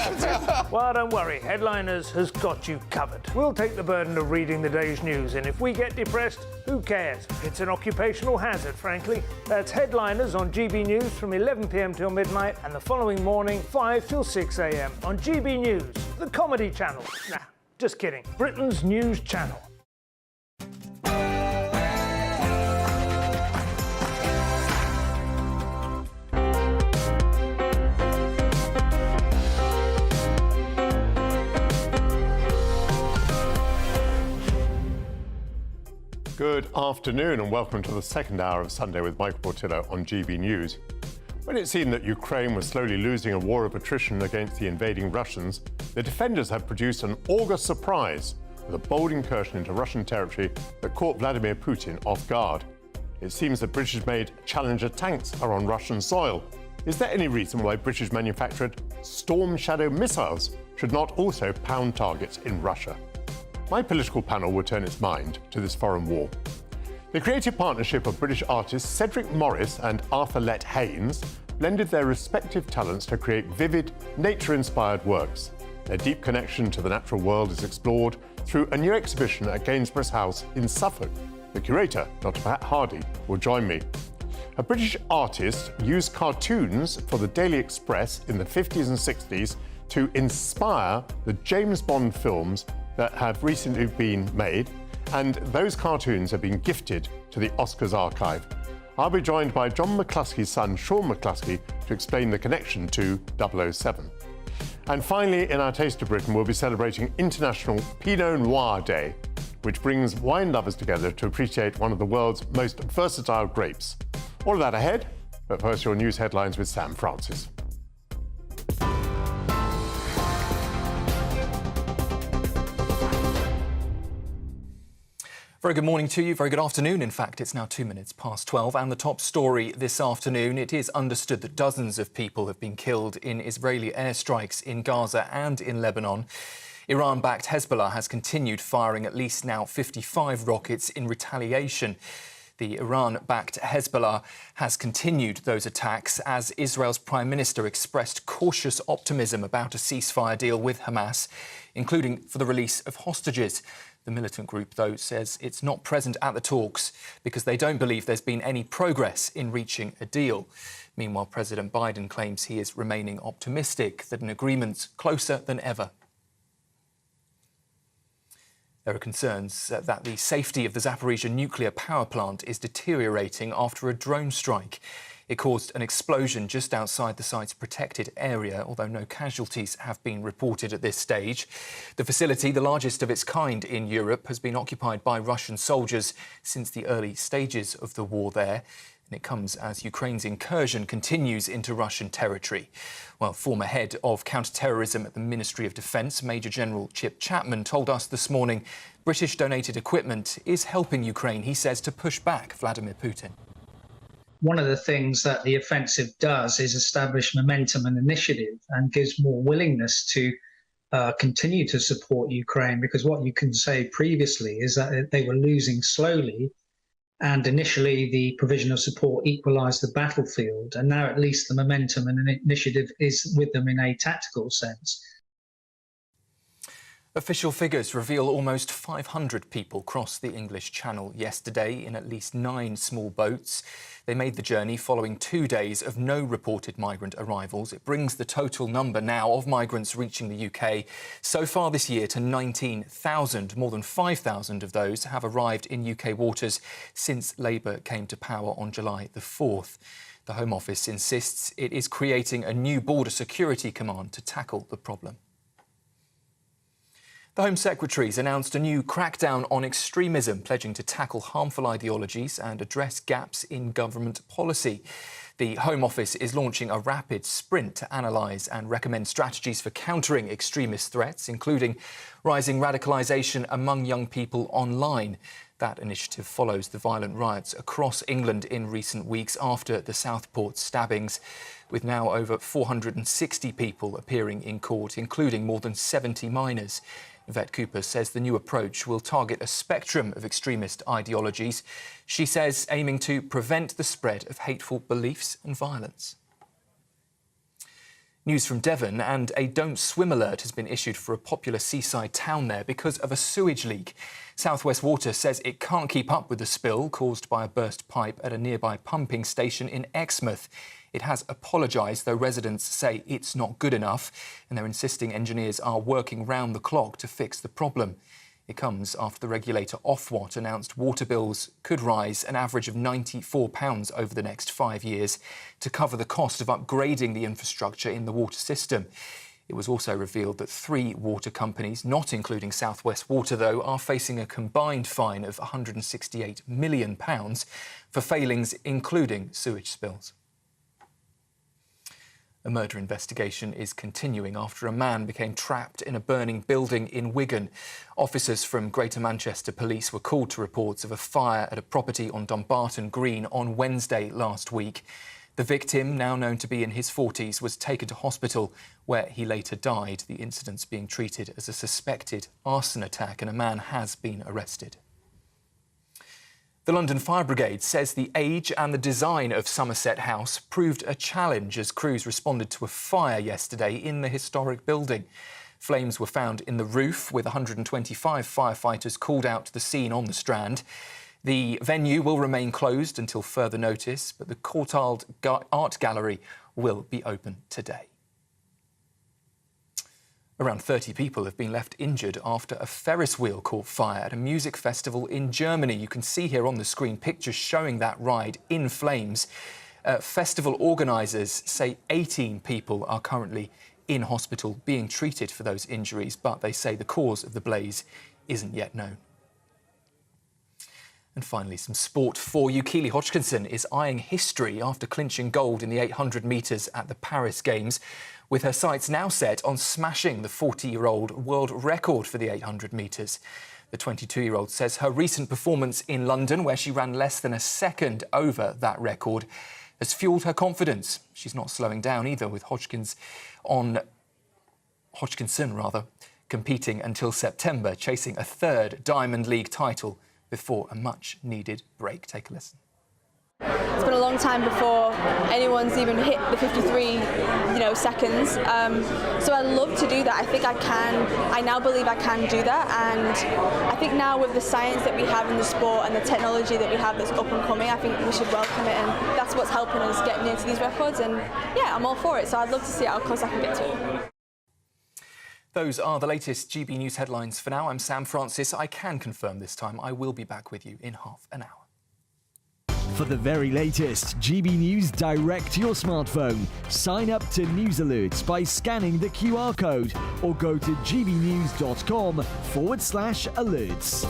Well, don't worry. Headliners has got you covered. We'll take the burden of reading the day's news, and if we get depressed, who cares? It's an occupational hazard, frankly. That's Headliners on GB News from 11 p.m. till midnight, and the following morning, 5 till 6 a.m. on GB News, the comedy channel. Nah, just kidding. Britain's news channel. Good afternoon and welcome to the second hour of Sunday with Michael Portillo on GB News. When it seemed that Ukraine was slowly losing a war of attrition against the invading Russians, the defenders have produced an August surprise with a bold incursion into Russian territory that caught Vladimir Putin off guard. It seems that British-made Challenger tanks are on Russian soil. Is there any reason why British-manufactured Storm Shadow missiles should not also pound targets in Russia? My political panel will turn its mind to this foreign war. The creative partnership of British artists Cedric Morris and Arthur Lett Haynes blended their respective talents to create vivid, nature-inspired works. Their deep connection to the natural world is explored through a new exhibition at Gainsborough's House in Suffolk. The curator, Dr. Pat Hardy, will join me. A British artist used cartoons for the Daily Express in the 50s and 60s to inspire the James Bond films that have recently been made, and those cartoons have been gifted to the Oscars archive. I'll be joined by John McCluskey's son, Sean McCluskey, to explain the connection to 007. And finally, in our Taste of Britain, we'll be celebrating International Pinot Noir Day, which brings wine lovers together to appreciate one of the world's most versatile grapes. All of that ahead, but first your news headlines with Sam Francis. Very good morning to you. Very good afternoon. In fact, it's now 2 minutes past 12. And the top story this afternoon, it is understood that dozens of people have been killed in Israeli airstrikes in Gaza and in Lebanon. Iran-backed Hezbollah has continued firing at least now 55 rockets in retaliation. The Iran-backed Hezbollah has continued those attacks as Israel's Prime Minister expressed cautious optimism about a ceasefire deal with Hamas, including for the release of hostages. The militant group, though, says it's not present at the talks because they don't believe there's been any progress in reaching a deal. Meanwhile, President Biden claims he is remaining optimistic that an agreement's closer than ever. There are concerns that the safety of the Zaporizhzhia nuclear power plant is deteriorating after a drone strike. It caused an explosion just outside the site's protected area, although no casualties have been reported at this stage. The facility, the largest of its kind in Europe, has been occupied by Russian soldiers since the early stages of the war there. And it comes as Ukraine's incursion continues into Russian territory. Well, former head of counter-terrorism at the Ministry of Defence, Major General Chip Chapman, told us this morning British-donated equipment is helping Ukraine, he says, to push back Vladimir Putin. One of the things that the offensive does is establish momentum and initiative and gives more willingness to continue to support Ukraine, because what you can say previously is that they were losing slowly, and initially the provision of support equalised the battlefield, and now at least the momentum and initiative is with them in a tactical sense. Official figures reveal almost 500 people crossed the English Channel yesterday in at least 9 small boats. They made the journey following 2 days of no reported migrant arrivals. It brings the total number now of migrants reaching the UK so far this year to 19,000. More than 5,000 of those have arrived in UK waters since Labour came to power on July the 4th. The Home Office insists it is creating a new border security command to tackle the problem. The Home Secretary's announced a new crackdown on extremism, pledging to tackle harmful ideologies and address gaps in government policy. The Home Office is launching a rapid sprint to analyse and recommend strategies for countering extremist threats, including rising radicalisation among young people online. That initiative follows the violent riots across England in recent weeks after the Southport stabbings, with now over 460 people appearing in court, including more than 70 minors. Yvette Cooper says the new approach will target a spectrum of extremist ideologies. She says aiming to prevent the spread of hateful beliefs and violence. News from Devon, and a don't swim alert has been issued for a popular seaside town there because of a sewage leak. South West Water says it can't keep up with the spill caused by a burst pipe at a nearby pumping station in Exmouth. It has apologised, though residents say it's not good enough, and they're insisting engineers are working round the clock to fix the problem. It comes after the regulator Ofwat announced water bills could rise an average of £94 over the next 5 years to cover the cost of upgrading the infrastructure in the water system. It was also revealed that 3 water companies, not including South West Water though, are facing a combined fine of £168 million for failings including sewage spills. A murder investigation is continuing after a man became trapped in a burning building in Wigan. Officers from Greater Manchester Police were called to reports of a fire at a property on Dumbarton Green on Wednesday last week. The victim, now known to be in his 40s, was taken to hospital where he later died. The incident's being treated as a suspected arson attack and a man has been arrested. The London Fire Brigade says the age and the design of Somerset House proved a challenge as crews responded to a fire yesterday in the historic building. Flames were found in the roof, with 125 firefighters called out to the scene on the Strand. The venue will remain closed until further notice, but the Courtauld Art Gallery will be open today. Around 30 people have been left injured after a Ferris wheel caught fire at a music festival in Germany. You can see here on the screen pictures showing that ride in flames. Festival organisers say 18 people are currently in hospital being treated for those injuries, but they say the cause of the blaze isn't yet known. And finally, some sport for you. Keely Hodgkinson is eyeing history after clinching gold in the 800 metres at the Paris Games, with her sights now set on smashing the 40-year-old world record for the 800 metres. The 22-year-old says her recent performance in London, where she ran less than a second over that record, has fuelled her confidence. She's not slowing down either, with Hodgkinson competing until September, chasing a 3rd Diamond League title before a much-needed break. Take a listen. It's been a long time before anyone's even hit the 53, seconds. So I'd love to do that. I think I can. I now believe I can do that, and I think now with the science that we have in the sport and the technology that we have that's up and coming, I think we should welcome it, and that's what's helping us get near to these records. And yeah, I'm all for it. So I'd love to see how close I can get to it. Those are the latest GB News headlines for now. I'm Sam Francis. I can confirm this time I will be back with you in half an hour. For the very latest GB News direct to your smartphone, sign up to News Alerts by scanning the QR code or go to gbnews.com/alerts.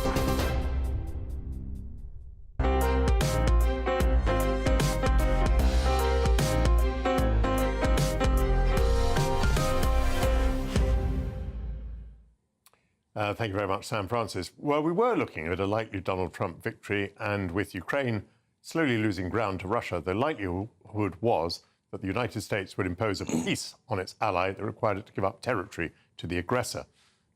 Thank you very much, Sam Francis. Well, we were looking at a likely Donald Trump victory, and with Ukraine slowly losing ground to Russia, the likelihood was that the United States would impose a peace on its ally that required it to give up territory to the aggressor.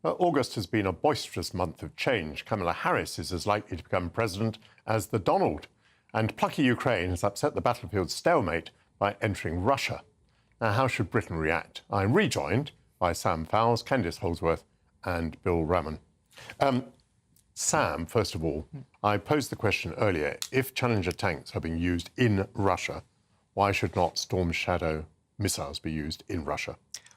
August has been a boisterous month of change. Kamala Harris is as likely to become president as the Donald, and plucky Ukraine has upset the battlefield stalemate by entering Russia. Now, how should Britain react? I'm rejoined by Sam Fowles, Candice Holdsworth and Bill Raman. Sam, first of all, I posed the question earlier, if Challenger tanks are being used in Russia, why should not Storm Shadow missiles be used in Russia?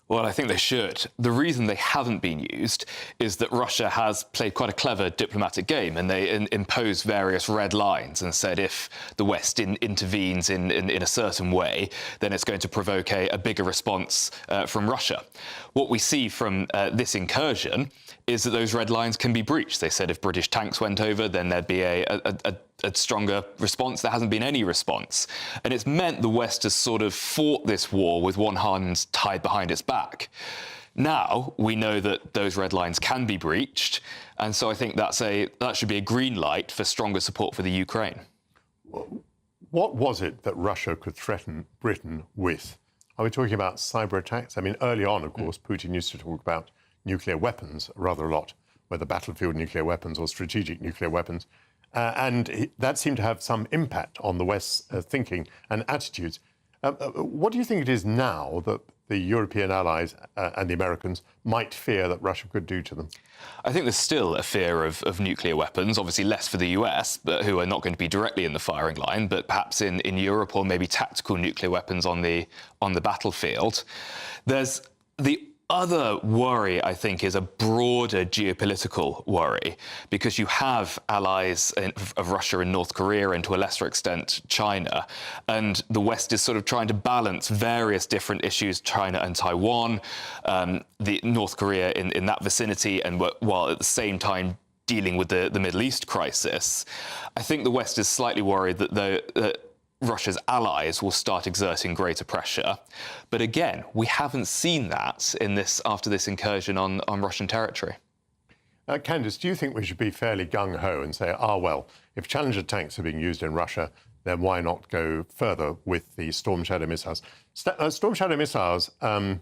Well, I think they should. The reason they haven't been used is that Russia has played quite a clever diplomatic game, and they imposed various red lines and said if the West intervenes in a certain way, then it's going to provoke a bigger response from Russia. What we see from this incursion is that those red lines can be breached. They said if British tanks went over, then there'd be a stronger response. There hasn't been any response. And it's meant the West has sort of fought this war with one hand tied behind its back. Now we know that those red lines can be breached. And so I think that should be a green light for stronger support for the Ukraine. What was it that Russia could threaten Britain with? Are we talking about cyber attacks? I mean, early on, of course, Putin used to talk about nuclear weapons rather a lot, whether battlefield nuclear weapons or strategic nuclear weapons. And that seemed to have some impact on the West's thinking and attitudes. What do you think it is now that the European allies and the Americans might fear that Russia could do to them? I think there's still a fear of nuclear weapons, obviously less for the US, but who are not going to be directly in the firing line, but perhaps in Europe, or maybe tactical nuclear weapons on the battlefield. There's the other worry, I think, is a broader geopolitical worry, because you have allies of Russia and North Korea, and to a lesser extent China, and the West is sort of trying to balance various different issues, China and Taiwan, the North Korea in that vicinity, and while at the same time dealing with the Middle East crisis. I think the West is slightly worried that Russia's allies will start exerting greater pressure. But again, we haven't seen that after this incursion on Russian territory. Candice, do you think we should be fairly gung-ho and say, well, if Challenger tanks are being used in Russia, then why not go further with the Storm Shadow missiles? Storm Shadow missiles, are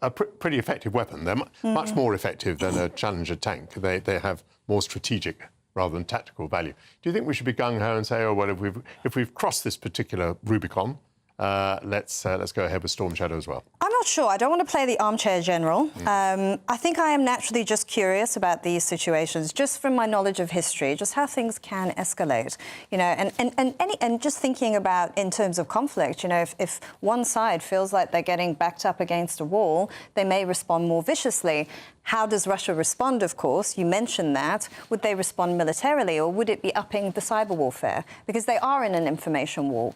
a pretty effective weapon. They're much more effective than a Challenger tank. They have more strategic rather than tactical value. Do you think we should be gung-ho and say, well, if we've crossed this particular Rubicon, let's go ahead with Storm Shadow as well? I'm not sure. I don't want to play the armchair general. I think I am naturally just curious about these situations, just from my knowledge of history, just how things can escalate, and just thinking about in terms of conflict, if one side feels like they're getting backed up against a wall, they may respond more viciously. How does Russia respond, of course? You mentioned that. Would they respond militarily, or would it be upping the cyber warfare? Because they are in an information war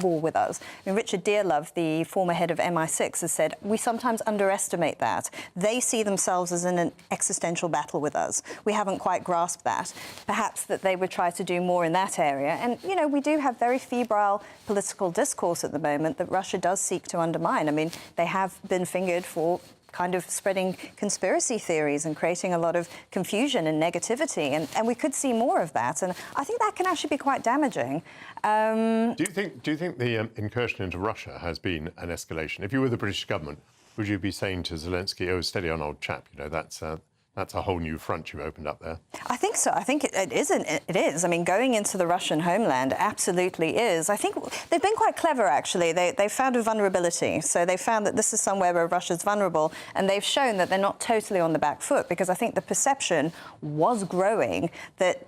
with us. I mean, Richard Dearlove, the former head of MI6, has said, we sometimes underestimate that. They see themselves as in an existential battle with us. We haven't quite grasped that. Perhaps that they would try to do more in that area. And, we do have very febrile political discourse at the moment that Russia does seek to undermine. I mean, they have been fingered for kind of spreading conspiracy theories and creating a lot of confusion and negativity. And we could see more of that. And I think that can actually be quite damaging. Do you think the incursion into Russia has been an escalation? If you were the British government, would you be saying to Zelensky, oh, steady on, old chap, that's a whole new front you've opened up there? I think so. I think it is. I mean, going into the Russian homeland absolutely is. I think they've been quite clever, actually. They found a vulnerability. So they found that this is somewhere where Russia's vulnerable, and they've shown that they're not totally on the back foot, because I think the perception was growing that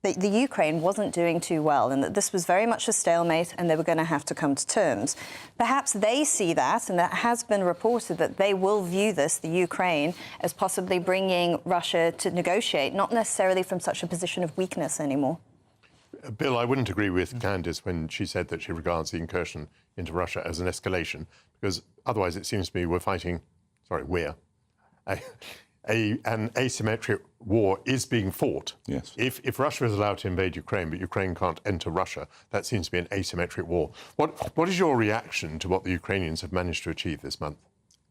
the Ukraine wasn't doing too well, and that this was very much a stalemate and they were going to have to come to terms. Perhaps they see that, and that has been reported, that they will view this, the Ukraine, as possibly bringing Russia to negotiate, not necessarily from such a position of weakness anymore. Bill, I wouldn't agree with Candice when she said that she regards the incursion into Russia as an escalation, because otherwise it seems to me an asymmetric war is being fought. Yes. If Russia is allowed to invade Ukraine, but Ukraine can't enter Russia, that seems to be an asymmetric war. What is your reaction to what the Ukrainians have managed to achieve this month?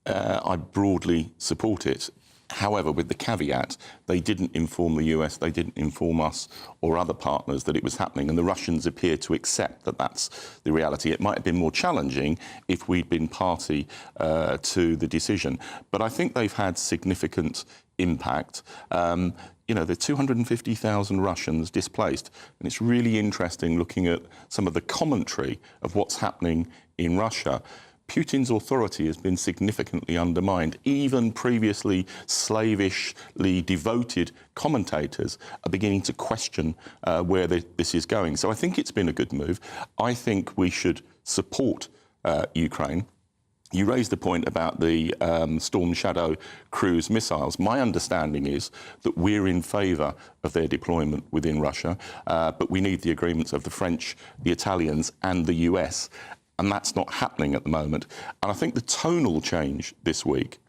I broadly support it. However, with the caveat, they didn't inform the US, they didn't inform us or other partners that it was happening, and the Russians appear to accept that that's the reality. It might have been more challenging if we'd been party to the decision. But I think they've had significant impact. There are 250,000 Russians displaced, and it's really interesting looking at some of the commentary of what's happening in Russia. Putin's authority has been significantly undermined. Even previously slavishly devoted commentators are beginning to question where this is going. So I think it's been a good move. I think we should support Ukraine. You raised the point about the Storm Shadow cruise missiles. My understanding is that we're in favour of their deployment within Russia, but we need the agreements of the French, the Italians and the US. And that's not happening at the moment. And I think the tonal change this week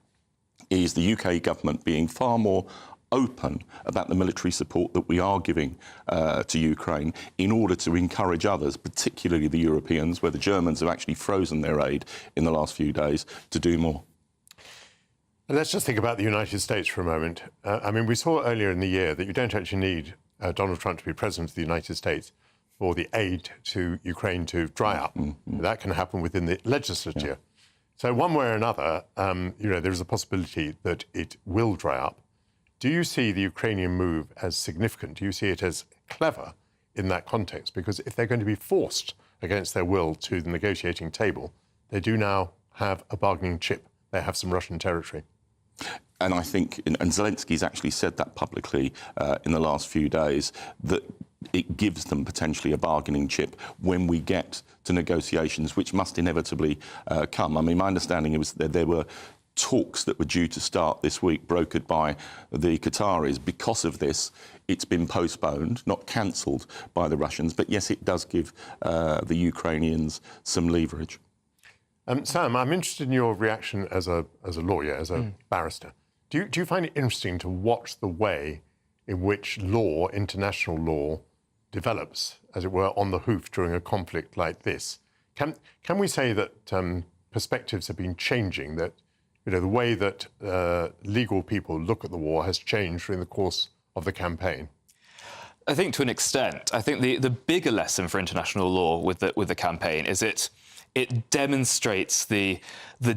is the UK government being far more open about the military support that we are giving to Ukraine in order to encourage others, particularly the Europeans, where the Germans have actually frozen their aid in the last few days, to do more. And let's just think about the United States for a moment. We saw earlier in the year that you don't actually need Donald Trump to be president of the United States for the aid to Ukraine to dry up. That can happen within the legislature. Yeah. So one way or another, there is a possibility that it will dry up. Do you see the Ukrainian move as significant? Do you see it as clever in that context? Because if they're going to be forced against their will to the negotiating table, they do now have a bargaining chip. They have some Russian territory. And I think, and Zelensky's actually said that publicly in the last few days, that it gives them potentially a bargaining chip when we get to negotiations, which must inevitably come. I mean, my understanding was that there were talks that were due to start this week, brokered by the Qataris. Because of this, it's been postponed, not cancelled by the Russians. But yes, it does give the Ukrainians some leverage. Sam, I'm interested in your reaction as a lawyer, as a barrister. Do you find it interesting to watch the way in which law, international law, develops, as it were, on the hoof during a conflict like this? Can we say that perspectives have been changing, that the way that legal people look at the war has changed during the course of the campaign? I think to an extent. I think the bigger lesson for international law with the campaign is it demonstrates the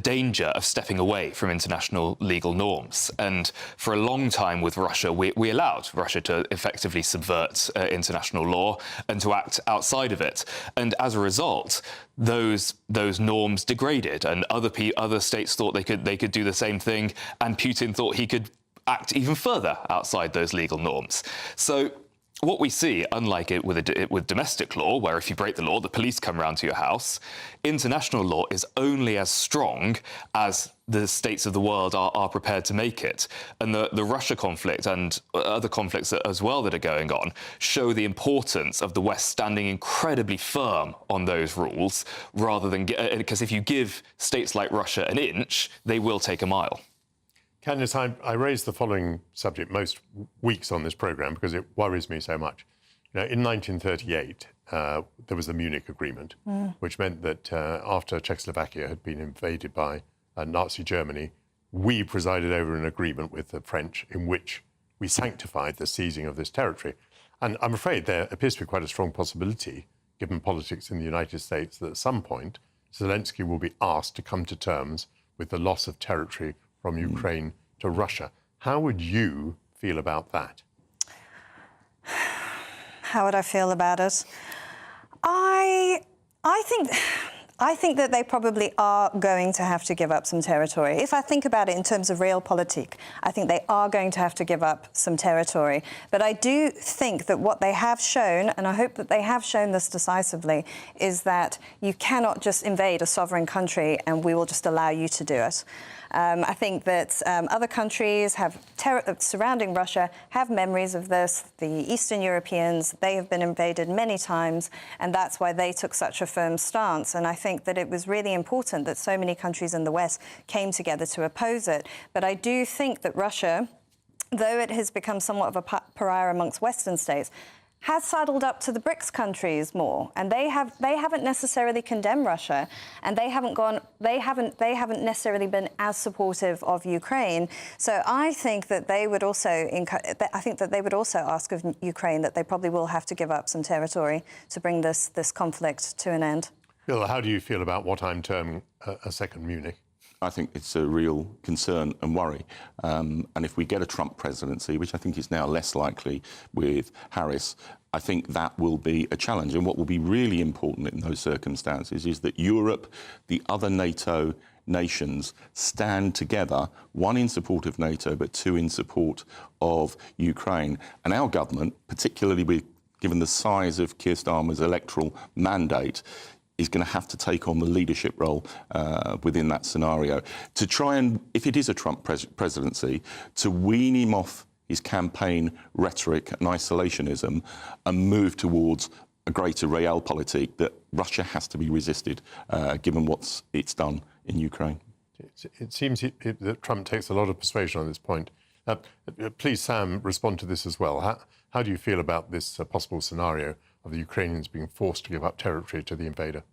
danger of stepping away from international legal norms. And for a long time with Russia, we allowed Russia to effectively subvert international law and to act outside of it. And as a result, those norms degraded, and other states thought they could do the same thing, and Putin thought he could act even further outside those legal norms. So what we see, unlike it with domestic law, where if you break the law, the police come round to your house, international law is only as strong as the states of the world are prepared to make it. And the Russia conflict and other conflicts as well that are going on show the importance of the West standing incredibly firm on those rules, rather than, because if you give states like Russia an inch, they will take a mile. Candice, I raise the following subject most weeks on this programme because it worries me so much. In 1938, there was the Munich Agreement, which meant that after Czechoslovakia had been invaded by Nazi Germany, we presided over an agreement with the French in which we sanctified the seizing of this territory. And I'm afraid there appears to be quite a strong possibility, given politics in the United States, that at some point Zelensky will be asked to come to terms with the loss of territory from Ukraine to Russia. How would you feel about that? How would I feel about it? I think that they probably are going to have to give up some territory. If I think about it in terms of realpolitik, I think they are going to have to give up some territory. But I do think that what they have shown, and I hope that they have shown this decisively, is that you cannot just invade a sovereign country and we will just allow you to do it. I think that other countries surrounding Russia have memories of this. The Eastern Europeans, they have been invaded many times, and that's why they took such a firm stance. And I think that it was really important that so many countries in the West came together to oppose it. But I do think that Russia, though it has become somewhat of a pariah amongst Western states, has sidled up to the BRICS countries more, and they haven't necessarily condemned Russia, and they haven't necessarily been as supportive of Ukraine. So I think that they would also ask of Ukraine that they probably will have to give up some territory to bring this conflict to an end. Bill, how do you feel about what I'm terming a second Munich? I think it's a real concern and worry. And if we get a Trump presidency, which I think is now less likely with Harris, I think that will be a challenge. And what will be really important in those circumstances is that Europe, the other NATO nations, stand together, one in support of NATO, but two in support of Ukraine. And our government, particularly given the size of Keir Starmer's electoral mandate, is going to have to take on the leadership role within that scenario to try and, if it is a Trump presidency, to wean him off his campaign rhetoric and isolationism and move towards a greater realpolitik that Russia has to be resisted, given what it's done in Ukraine. It seems that Trump takes a lot of persuasion on this point. Please, Sam, respond to this as well. How do you feel about this possible scenario of the Ukrainians being forced to give up territory to the invader?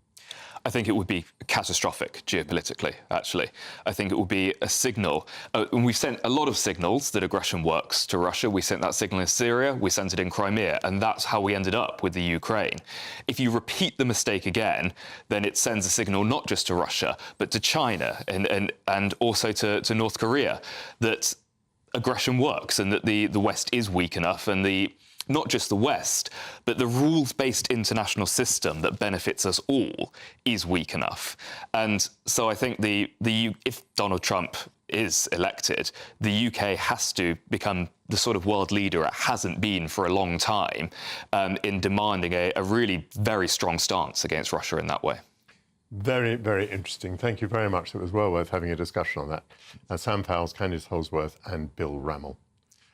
I think it would be catastrophic geopolitically, actually. I think it would be a signal. And we've sent a lot of signals that aggression works to Russia. We sent that signal in Syria, we sent it in Crimea, and that's how we ended up with the Ukraine. If you repeat the mistake again, then it sends a signal not just to Russia, but to China and also to North Korea that aggression works and that the West is weak enough, and not just the West, but the rules-based international system that benefits us all is weak enough. And so I think if Donald Trump is elected, the UK has to become the sort of world leader it hasn't been for a long time in demanding a really very strong stance against Russia in that way. Very, very interesting. Thank you very much. It was well worth having a discussion on that. Sam Fowles, Candice Holsworth and Bill Rammell.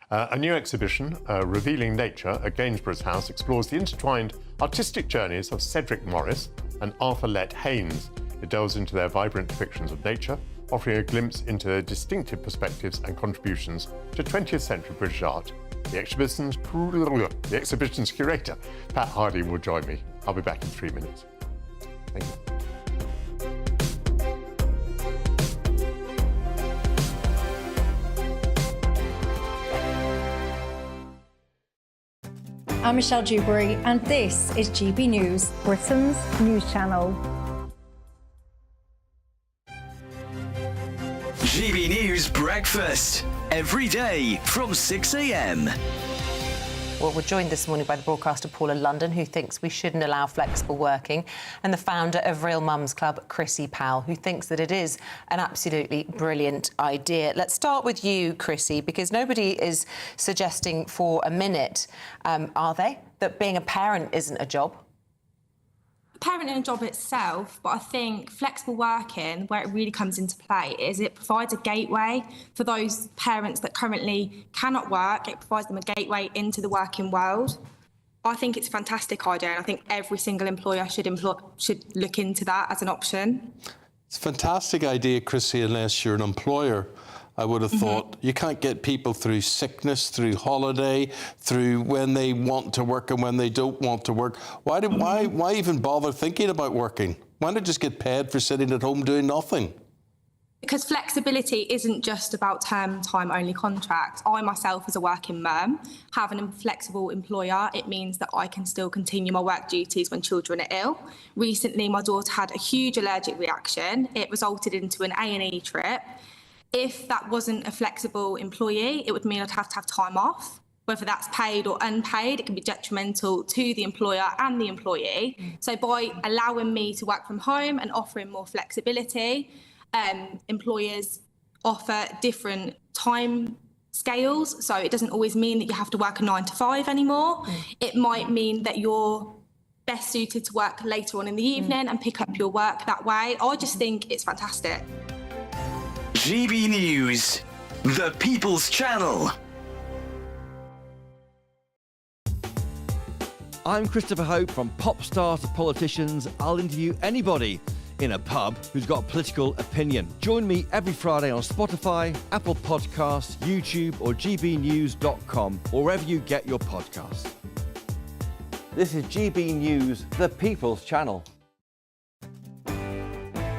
A new exhibition, Revealing Nature, at Gainsborough's House, explores the intertwined artistic journeys of Cedric Morris and Arthur Lett Haynes. It delves into their vibrant depictions of nature, offering a glimpse into their distinctive perspectives and contributions to 20th century British art. The exhibition's curator, Pat Hardy, will join me. I'll be back in 3 minutes. Thank you. I'm Michelle Dewberry, and this is GB News, Britain's news channel. GB News Breakfast, every day from 6 a.m. Well, we're joined this morning by the broadcaster Paula London, who thinks we shouldn't allow flexible working, and the founder of Real Mums Club, Chrissy Powell, who thinks that it is an absolutely brilliant idea. Let's start with you, Chrissy, because nobody is suggesting for a minute, are they, that being a parent isn't a job? Parenting a job itself, but I think flexible working, where it really comes into play, is it provides a gateway for those parents that currently cannot work. It provides them a gateway into the working world. I think it's a fantastic idea, and I think every single employer should look into that as an option. It's a fantastic idea, Chrissy, unless you're an employer. I would have thought you can't get people through sickness, through holiday, through when they want to work and when they don't want to work. Why even bother thinking about working? Why not just get paid for sitting at home doing nothing? Because flexibility isn't just about term time only contracts. I myself, as a working mum, having a flexible employer, it means that I can still continue my work duties when children are ill. Recently, my daughter had a huge allergic reaction. It resulted into an A&E trip. If that wasn't a flexible employee, it would mean I'd have to have time off. Whether that's paid or unpaid, it can be detrimental to the employer and the employee. So by allowing me to work from home and offering more flexibility, employers offer different time scales. So it doesn't always mean that you have to work a 9 to 5 anymore. It might mean that you're best suited to work later on in the evening and pick up your work that way. I just think it's fantastic. GB News, the People's Channel. I'm Christopher Hope. From pop stars to politicians, I'll interview anybody in a pub who's got a political opinion. Join me every Friday on Spotify, Apple Podcasts, YouTube or gbnews.com, or wherever you get your podcasts. This is GB News, the People's Channel.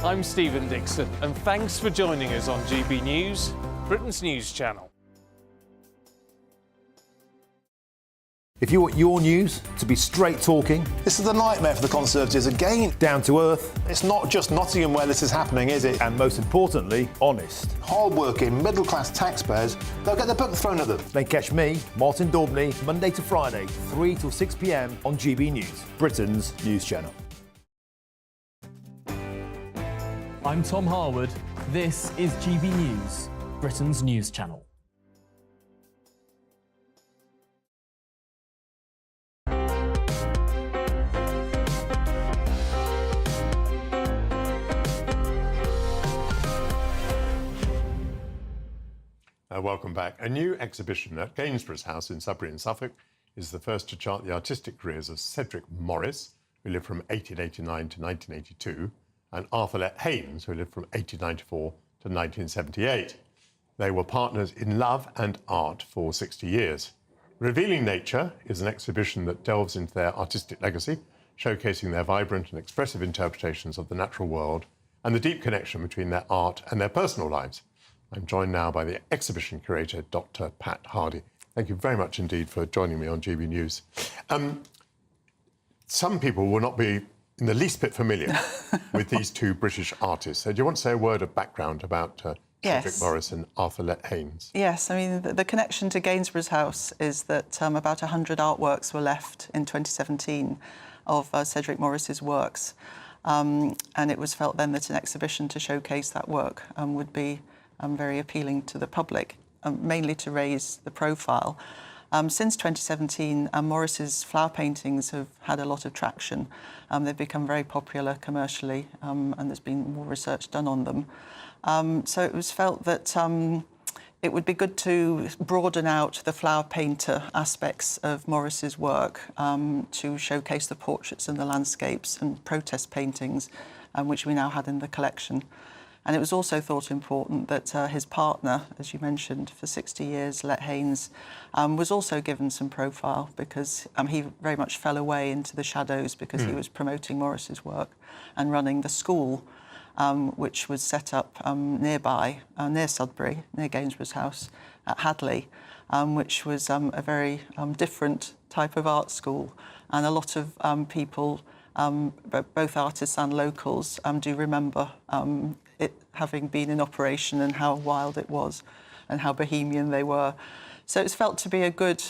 I'm Stephen Dixon, and thanks for joining us on GB News, Britain's news channel. If you want your news to be straight talking, this is a nightmare for the Conservatives again. Down to earth. It's not just Nottingham where this is happening, is it? And most importantly, honest. Hard-working, middle-class taxpayers, they'll get their book thrown at them. Then catch me, Martin Daubney, Monday to Friday, 3 till 6 p.m. on GB News, Britain's news channel. I'm Tom Harwood. This is GB News, Britain's news channel. Welcome back. A new exhibition at Gainsborough's House in Sudbury in Suffolk is the first to chart the artistic careers of Cedric Morris, who lived from 1889 to 1982, and Arthur Lett Haynes, who lived from 1894 to 1978. They were partners in love and art for 60 years. Revealing Nature is an exhibition that delves into their artistic legacy, showcasing their vibrant and expressive interpretations of the natural world and the deep connection between their art and their personal lives. I'm joined now by the exhibition curator, Dr. Pat Hardy. Thank you very much indeed for joining me on GB News. Some people will not be in the least bit familiar with these two British artists. So do you want to say a word of background about Cedric Morris and Arthur Let-Haynes? Yes, I mean, the connection to Gainsborough's house is that about 100 artworks were left in 2017 of Cedric Morris's works. And it was felt then that an exhibition to showcase that work would be very appealing to the public, mainly to raise the profile. Since 2017, Morris's flower paintings have had a lot of traction. They've become very popular commercially, and there's been more research done on them. So it was felt that it would be good to broaden out the flower painter aspects of Morris's work to showcase the portraits and the landscapes and protest paintings, which we now had in the collection. And it was also thought important that his partner, as you mentioned, for 60 years, Let-Haynes, was also given some profile because he very much fell away into the shadows because he was promoting Morris's work and running the school, which was set up nearby, near Sudbury, near Gainsborough's house at Hadley, which was a very different type of art school. And a lot of people, both artists and locals, do remember it having been in operation and how wild it was and how bohemian they were. So it's felt to be a good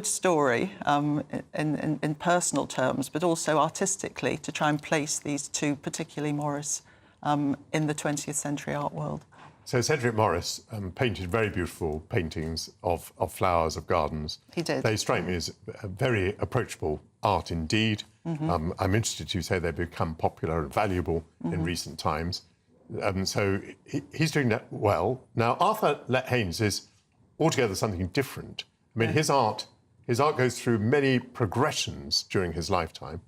story in personal terms, but also artistically to try and place these two, particularly Morris, in the 20th century art world. So Cedric Morris painted very beautiful paintings of flowers, of gardens. He did. They strike me as a very approachable art indeed. I'm interested to say they've become popular and valuable in recent times. So he's doing that well. Now, Arthur Let-Haynes is altogether something different. I mean, his art goes through many progressions during his lifetime,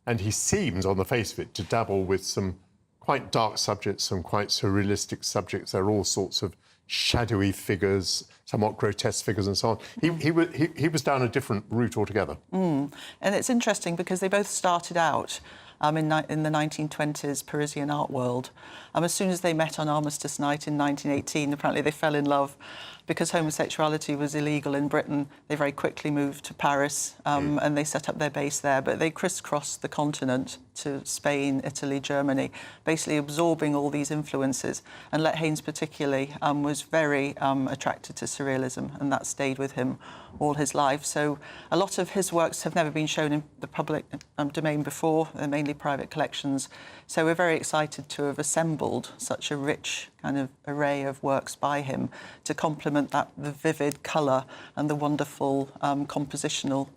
and he seems, on the face of it, to dabble with some quite dark subjects, some quite surrealistic subjects. There are all sorts of shadowy figures, somewhat grotesque figures and so on. He was down a different route altogether. And it's interesting because they both started out in the 1920s Parisian art world. As soon as they met on Armistice Night in 1918, apparently they fell in love. Because homosexuality was illegal in Britain, they very quickly moved to Paris and they set up their base there. But they crisscrossed the continent to Spain, Italy, Germany, basically absorbing all these influences. And Let-Haynes particularly was very attracted to surrealism, and that stayed with him all his life. So a lot of his works have never been shown in the public domain before. They're mainly private collections. So we're very excited to have assembled such a rich kind of array of works by him to complement the vivid colour and the wonderful compositional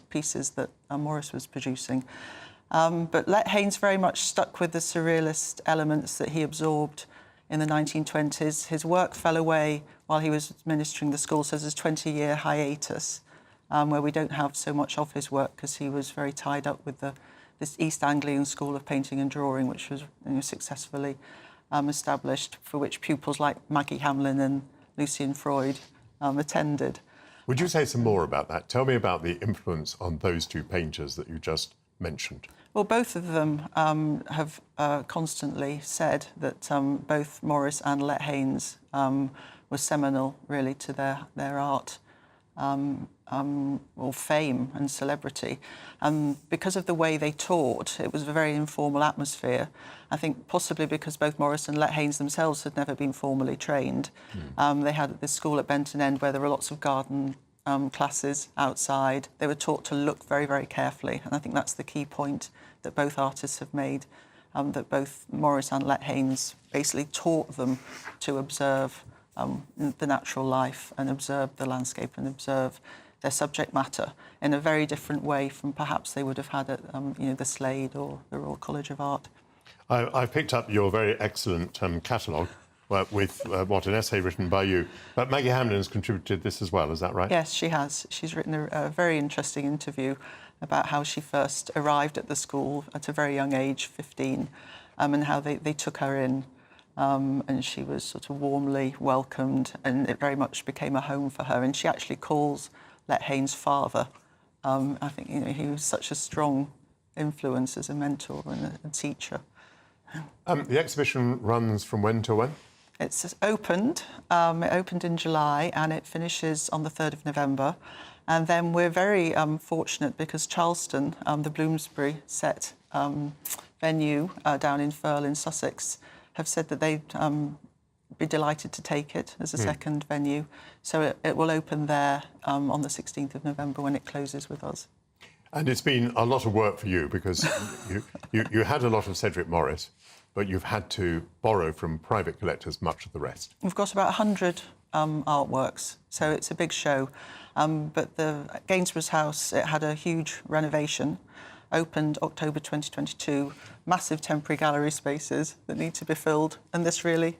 pieces that Morris was producing. But Let-Haynes very much stuck with the surrealist elements that he absorbed in the 1920s. His work fell away while he was administering the school, so there's a 20-year hiatus where we don't have so much of his work because he was very tied up with this East Anglian school of painting and drawing, which was successfully established, for which pupils like Maggie Hamlin and Lucian Freud attended. Would you say some more about that? Tell me about the influence on those two painters that you just mentioned. Well, both of them have constantly said that both Morris and Let-Haynes were seminal, really, to their art or fame and celebrity. Because of the way they taught, it was a very informal atmosphere. I think possibly because both Morris and Let-Haynes themselves had never been formally trained. They had this school at Benton End where there were lots of garden classes outside. They were taught to look very, very carefully. And I think that's the key point that both artists have made, that both Morris and Let-Haynes basically taught them to observe the natural life and observe the landscape and observe their subject matter in a very different way from perhaps they would have had at the Slade or the Royal College of Art. I've picked up your very excellent catalogue with an essay written by you. But Maggie Hamlin has contributed this as well, is that right? Yes, she has. She's written a very interesting interview about how she first arrived at the school at a very young age, 15, and how they took her in. And she was sort of warmly welcomed, and it very much became a home for her. And she actually calls Let-Haynes father. I think he was such a strong influence as a mentor and a teacher. The exhibition runs from when to when? It's opened. It opened in July and it finishes on the 3rd of November. And then we're very fortunate because Charleston, the Bloomsbury set venue down in Firle in Sussex, have said that they'd be delighted to take it as a second venue. So it will open there on the 16th of November when it closes with us. And it's been a lot of work for you because you had a lot of Cedric Morris, but you've had to borrow from private collectors much of the rest. We've got about 100 artworks, so it's a big show. But the Gainsborough's house, it had a huge renovation, opened October 2022, massive temporary gallery spaces that need to be filled, and this really,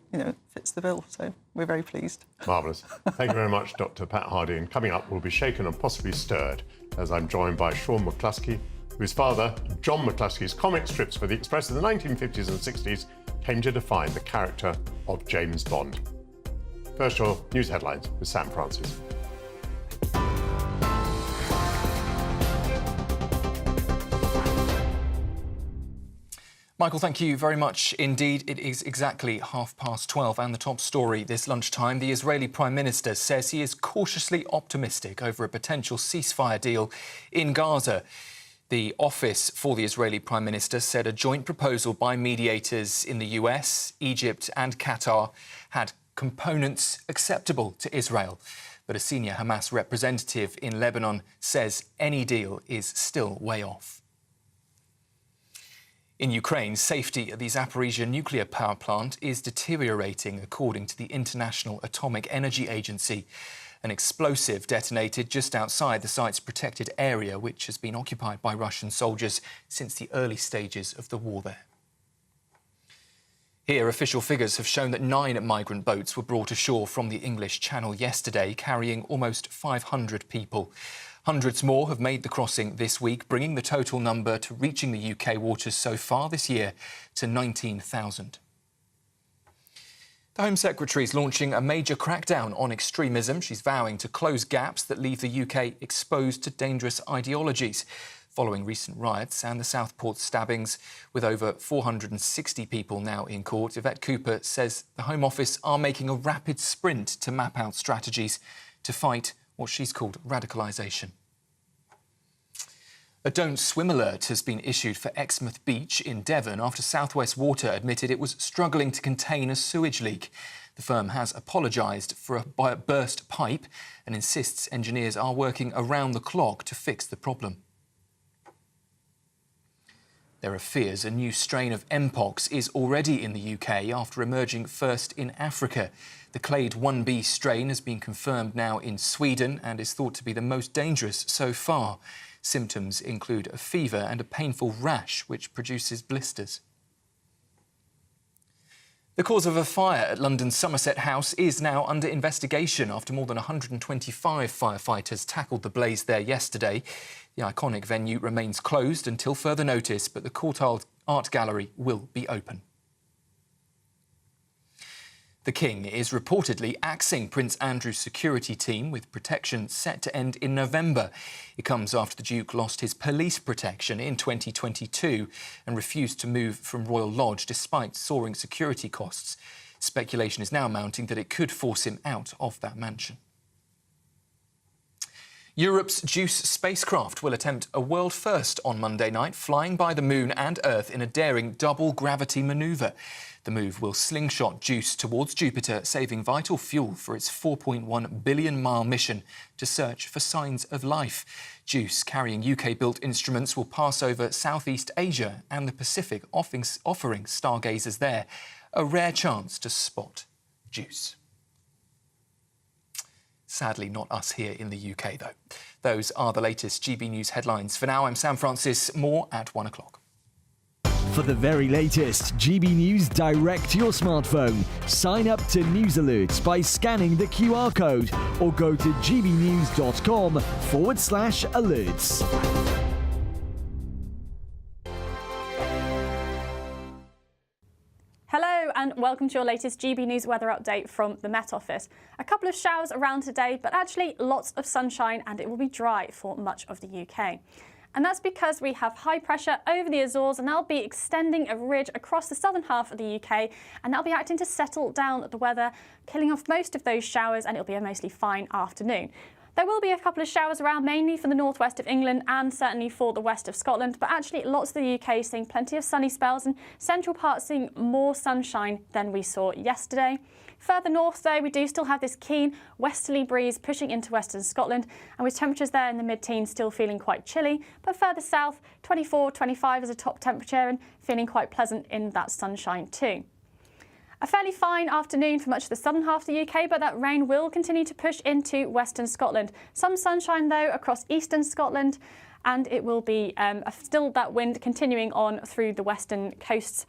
fits the bill, so we're very pleased. Marvellous. Thank you very much, Dr. Pat Hardy. And coming up, we'll be shaken and possibly stirred as I'm joined by Sean McCluskey, whose father, John McCluskey's comic strips for the Express in the 1950s and 60s came to define the character of James Bond. First, your news headlines with Sam Francis. Michael, thank you very much indeed. It is exactly 12:30 and the top story this lunchtime. The Israeli Prime Minister says he is cautiously optimistic over a potential ceasefire deal in Gaza. The office for the Israeli Prime Minister said a joint proposal by mediators in the US, Egypt and Qatar had components acceptable to Israel. But a senior Hamas representative in Lebanon says any deal is still way off. In Ukraine, safety at the Zaporizhzhia nuclear power plant is deteriorating, according to the International Atomic Energy Agency. An explosive detonated just outside the site's protected area, which has been occupied by Russian soldiers since the early stages of the war there. Here, official figures have shown that 9 migrant boats were brought ashore from the English Channel yesterday, carrying almost 500 people. Hundreds more have made the crossing this week, bringing the total number to reaching the UK waters so far this year to 19,000. The Home Secretary is launching a major crackdown on extremism. She's vowing to close gaps that leave the UK exposed to dangerous ideologies. Following recent riots and the Southport stabbings, with over 460 people now in court, Yvette Cooper says the Home Office are making a rapid sprint to map out strategies to fight what she's called radicalisation. A Don't Swim alert has been issued for Exmouth Beach in Devon after South West Water admitted it was struggling to contain a sewage leak. The firm has apologised for a burst pipe and insists engineers are working around the clock to fix the problem. There are fears a new strain of Mpox is already in the UK after emerging first in Africa. The clade 1b strain has been confirmed now in Sweden and is thought to be the most dangerous so far. Symptoms include a fever and a painful rash, which produces blisters. The cause of a fire at London's Somerset House is now under investigation after more than 125 firefighters tackled the blaze there yesterday. The iconic venue remains closed until further notice, but the Courtauld Art Gallery will be open. The King is reportedly axing Prince Andrew's security team, with protection set to end in November. It comes after the Duke lost his police protection in 2022 and refused to move from Royal Lodge despite soaring security costs. Speculation is now mounting that it could force him out of that mansion. Europe's JUICE spacecraft will attempt a world first on Monday night, flying by the Moon and Earth in a daring double gravity manoeuvre. The move will slingshot JUICE towards Jupiter, saving vital fuel for its 4.1 billion-mile mission to search for signs of life. JUICE, carrying UK-built instruments, will pass over Southeast Asia and the Pacific, offering stargazers there a rare chance to spot JUICE. Sadly, not us here in the UK, though. Those are the latest GB News headlines. For now, I'm Sam Francis. More at 1 o'clock. For the very latest GB News direct to your smartphone, sign up to News Alerts by scanning the QR code or go to gbnews.com/alerts. Hello and welcome to your latest GB News weather update from the Met Office. A couple of showers around today, but actually lots of sunshine and it will be dry for much of the UK. And that's because we have high pressure over the Azores, and that'll be extending a ridge across the southern half of the UK, and that'll be acting to settle down the weather, killing off most of those showers, and it'll be a mostly fine afternoon. There will be a couple of showers around, mainly for the northwest of England and certainly for the west of Scotland, but actually lots of the UK seeing plenty of sunny spells and central parts seeing more sunshine than we saw yesterday. Further north, though, we do still have this keen westerly breeze pushing into western Scotland, and with temperatures there in the mid-teens still feeling quite chilly, but further south, 24, 25 is a top temperature and feeling quite pleasant in that sunshine too. A fairly fine afternoon for much of the southern half of the UK, but that rain will continue to push into western Scotland. Some sunshine, though, across eastern Scotland, and it will be still that wind continuing on through the western coasts.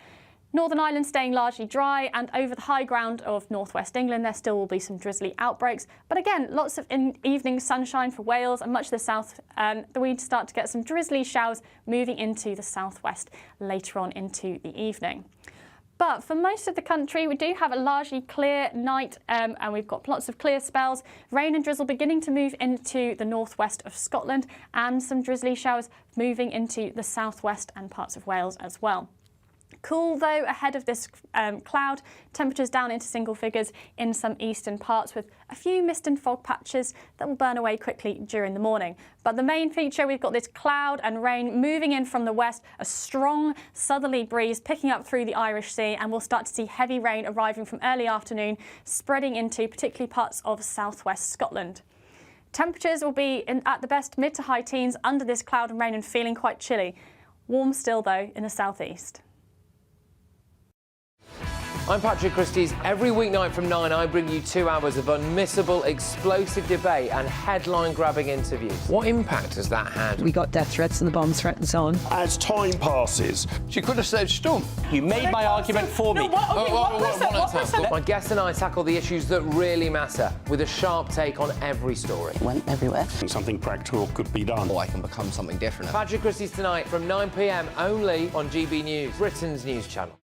Northern Ireland staying largely dry, and over the high ground of northwest England there still will be some drizzly outbreaks. But again, lots of evening sunshine for Wales and much of the south. We start to get some drizzly showers moving into the southwest later on into the evening. But for most of the country, we do have a largely clear night, and we've got lots of clear spells. Rain and drizzle beginning to move into the northwest of Scotland, and some drizzly showers moving into the southwest and parts of Wales as well. Cool, though, ahead of this cloud, temperatures down into single figures in some eastern parts, with a few mist and fog patches that will burn away quickly during the morning. But the main feature, we've got this cloud and rain moving in from the west, a strong southerly breeze picking up through the Irish Sea, and we'll start to see heavy rain arriving from early afternoon, spreading into particularly parts of southwest Scotland. Temperatures will be at the best mid to high teens under this cloud and rain and feeling quite chilly. Warm still, though, in the southeast. I'm Patrick Christie's. Every weeknight from 9, I bring you 2 hours of unmissable, explosive debate and headline-grabbing interviews. What impact has that had? We got death threats and the bomb threats on. As time passes, she could have said storm. You made my argument for me. My guest and I tackle the issues that really matter, with a sharp take on every story. It went everywhere. Something practical could be done. I can become something different. Patrick Christie's tonight from 9 p.m. only on GB News, Britain's news channel.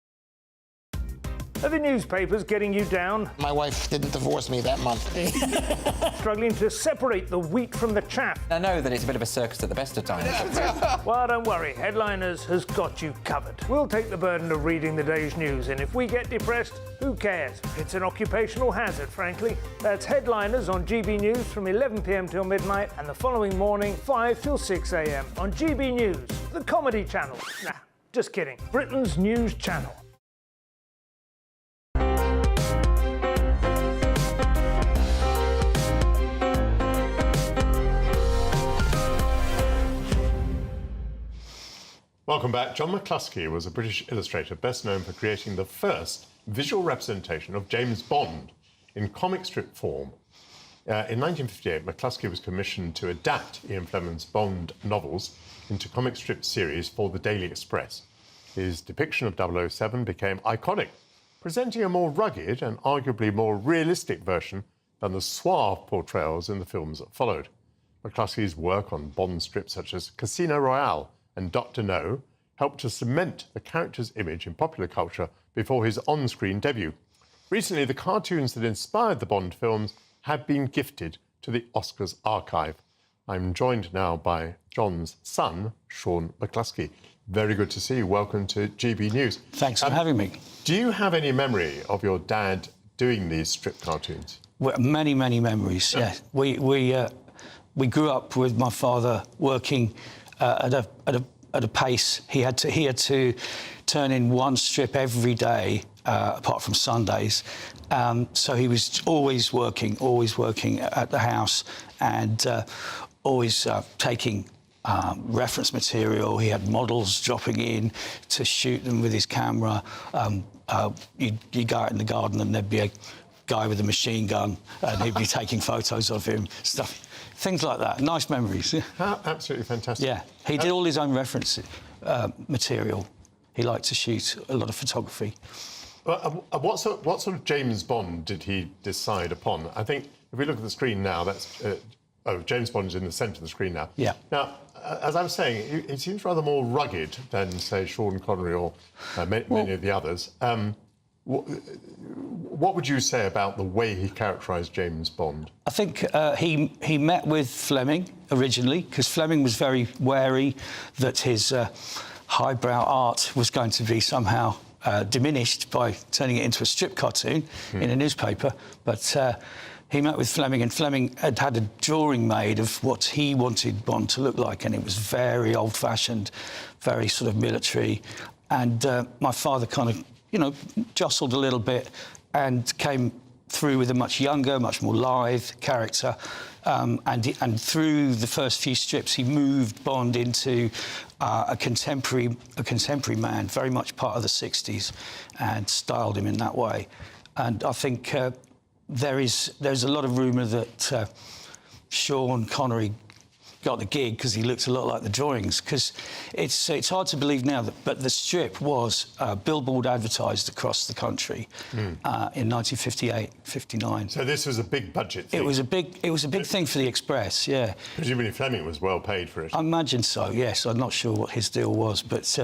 Are the newspapers getting you down? My wife didn't divorce me that month. Struggling to separate the wheat from the chaff? I know that it's a bit of a circus at the best of times. Well, don't worry, Headliners has got you covered. We'll take the burden of reading the day's news, and if we get depressed, who cares? It's an occupational hazard, frankly. That's Headliners on GB News from 11 p.m. till midnight, and the following morning, 5 till 6 a.m. on GB News, the comedy channel. Nah, just kidding. Britain's news channel. Welcome back. John McCluskey was a British illustrator best known for creating the first visual representation of James Bond in comic strip form. In 1958, McCluskey was commissioned to adapt Ian Fleming's Bond novels into comic strip series for the Daily Express. His depiction of 007 became iconic, presenting a more rugged and arguably more realistic version than the suave portrayals in the films that followed. McCluskey's work on Bond strips such as Casino Royale and Dr. No helped to cement the character's image in popular culture before his on-screen debut. Recently, the cartoons that inspired the Bond films have been gifted to the Oscars archive. I'm joined now by John's son, Sean McCluskey. Very good to see you. Welcome to GB News. Thanks for having me. Do you have any memory of your dad doing these strip cartoons? Well, many memories, yeah. We grew up with my father working at a pace. He had to turn in one strip every day, apart from Sundays. So he was always working at the house, and always taking reference material. He had models dropping in to shoot them with his camera. You'd go out in the garden and there'd be a guy with a machine gun and he'd be taking photos of him, things like that. Nice memories. Absolutely fantastic. Yeah, he did all his own reference material. He liked to shoot a lot of photography. What sort of James Bond did he decide upon? I think if we look at the screen now, that's James Bond is in the centre of the screen now. Yeah. Now, as I was saying, he seems rather more rugged than, say, Sean Connery or many of the others. What would you say about the way he characterised James Bond? I think he met with Fleming originally, because Fleming was very wary that his highbrow art was going to be somehow diminished by turning it into a strip cartoon in a newspaper. But he met with Fleming, and Fleming had a drawing made of what he wanted Bond to look like, and it was very old-fashioned, very sort of military. And my father kind of, you know, jostled a little bit and came through with a much younger, much more lithe character. And through the first few strips, he moved Bond into a contemporary man, very much part of the 60s, and styled him in that way. And I think there's a lot of rumour that Sean Connery got the gig because he looked a lot like the drawings, because it's hard to believe now, but the strip was billboard advertised across the country in 1958, 59. So this was a big budget thing? It was a big thing for the Express, yeah. Presumably Fleming was well paid for it. I imagine so, yes. I'm not sure what his deal was, but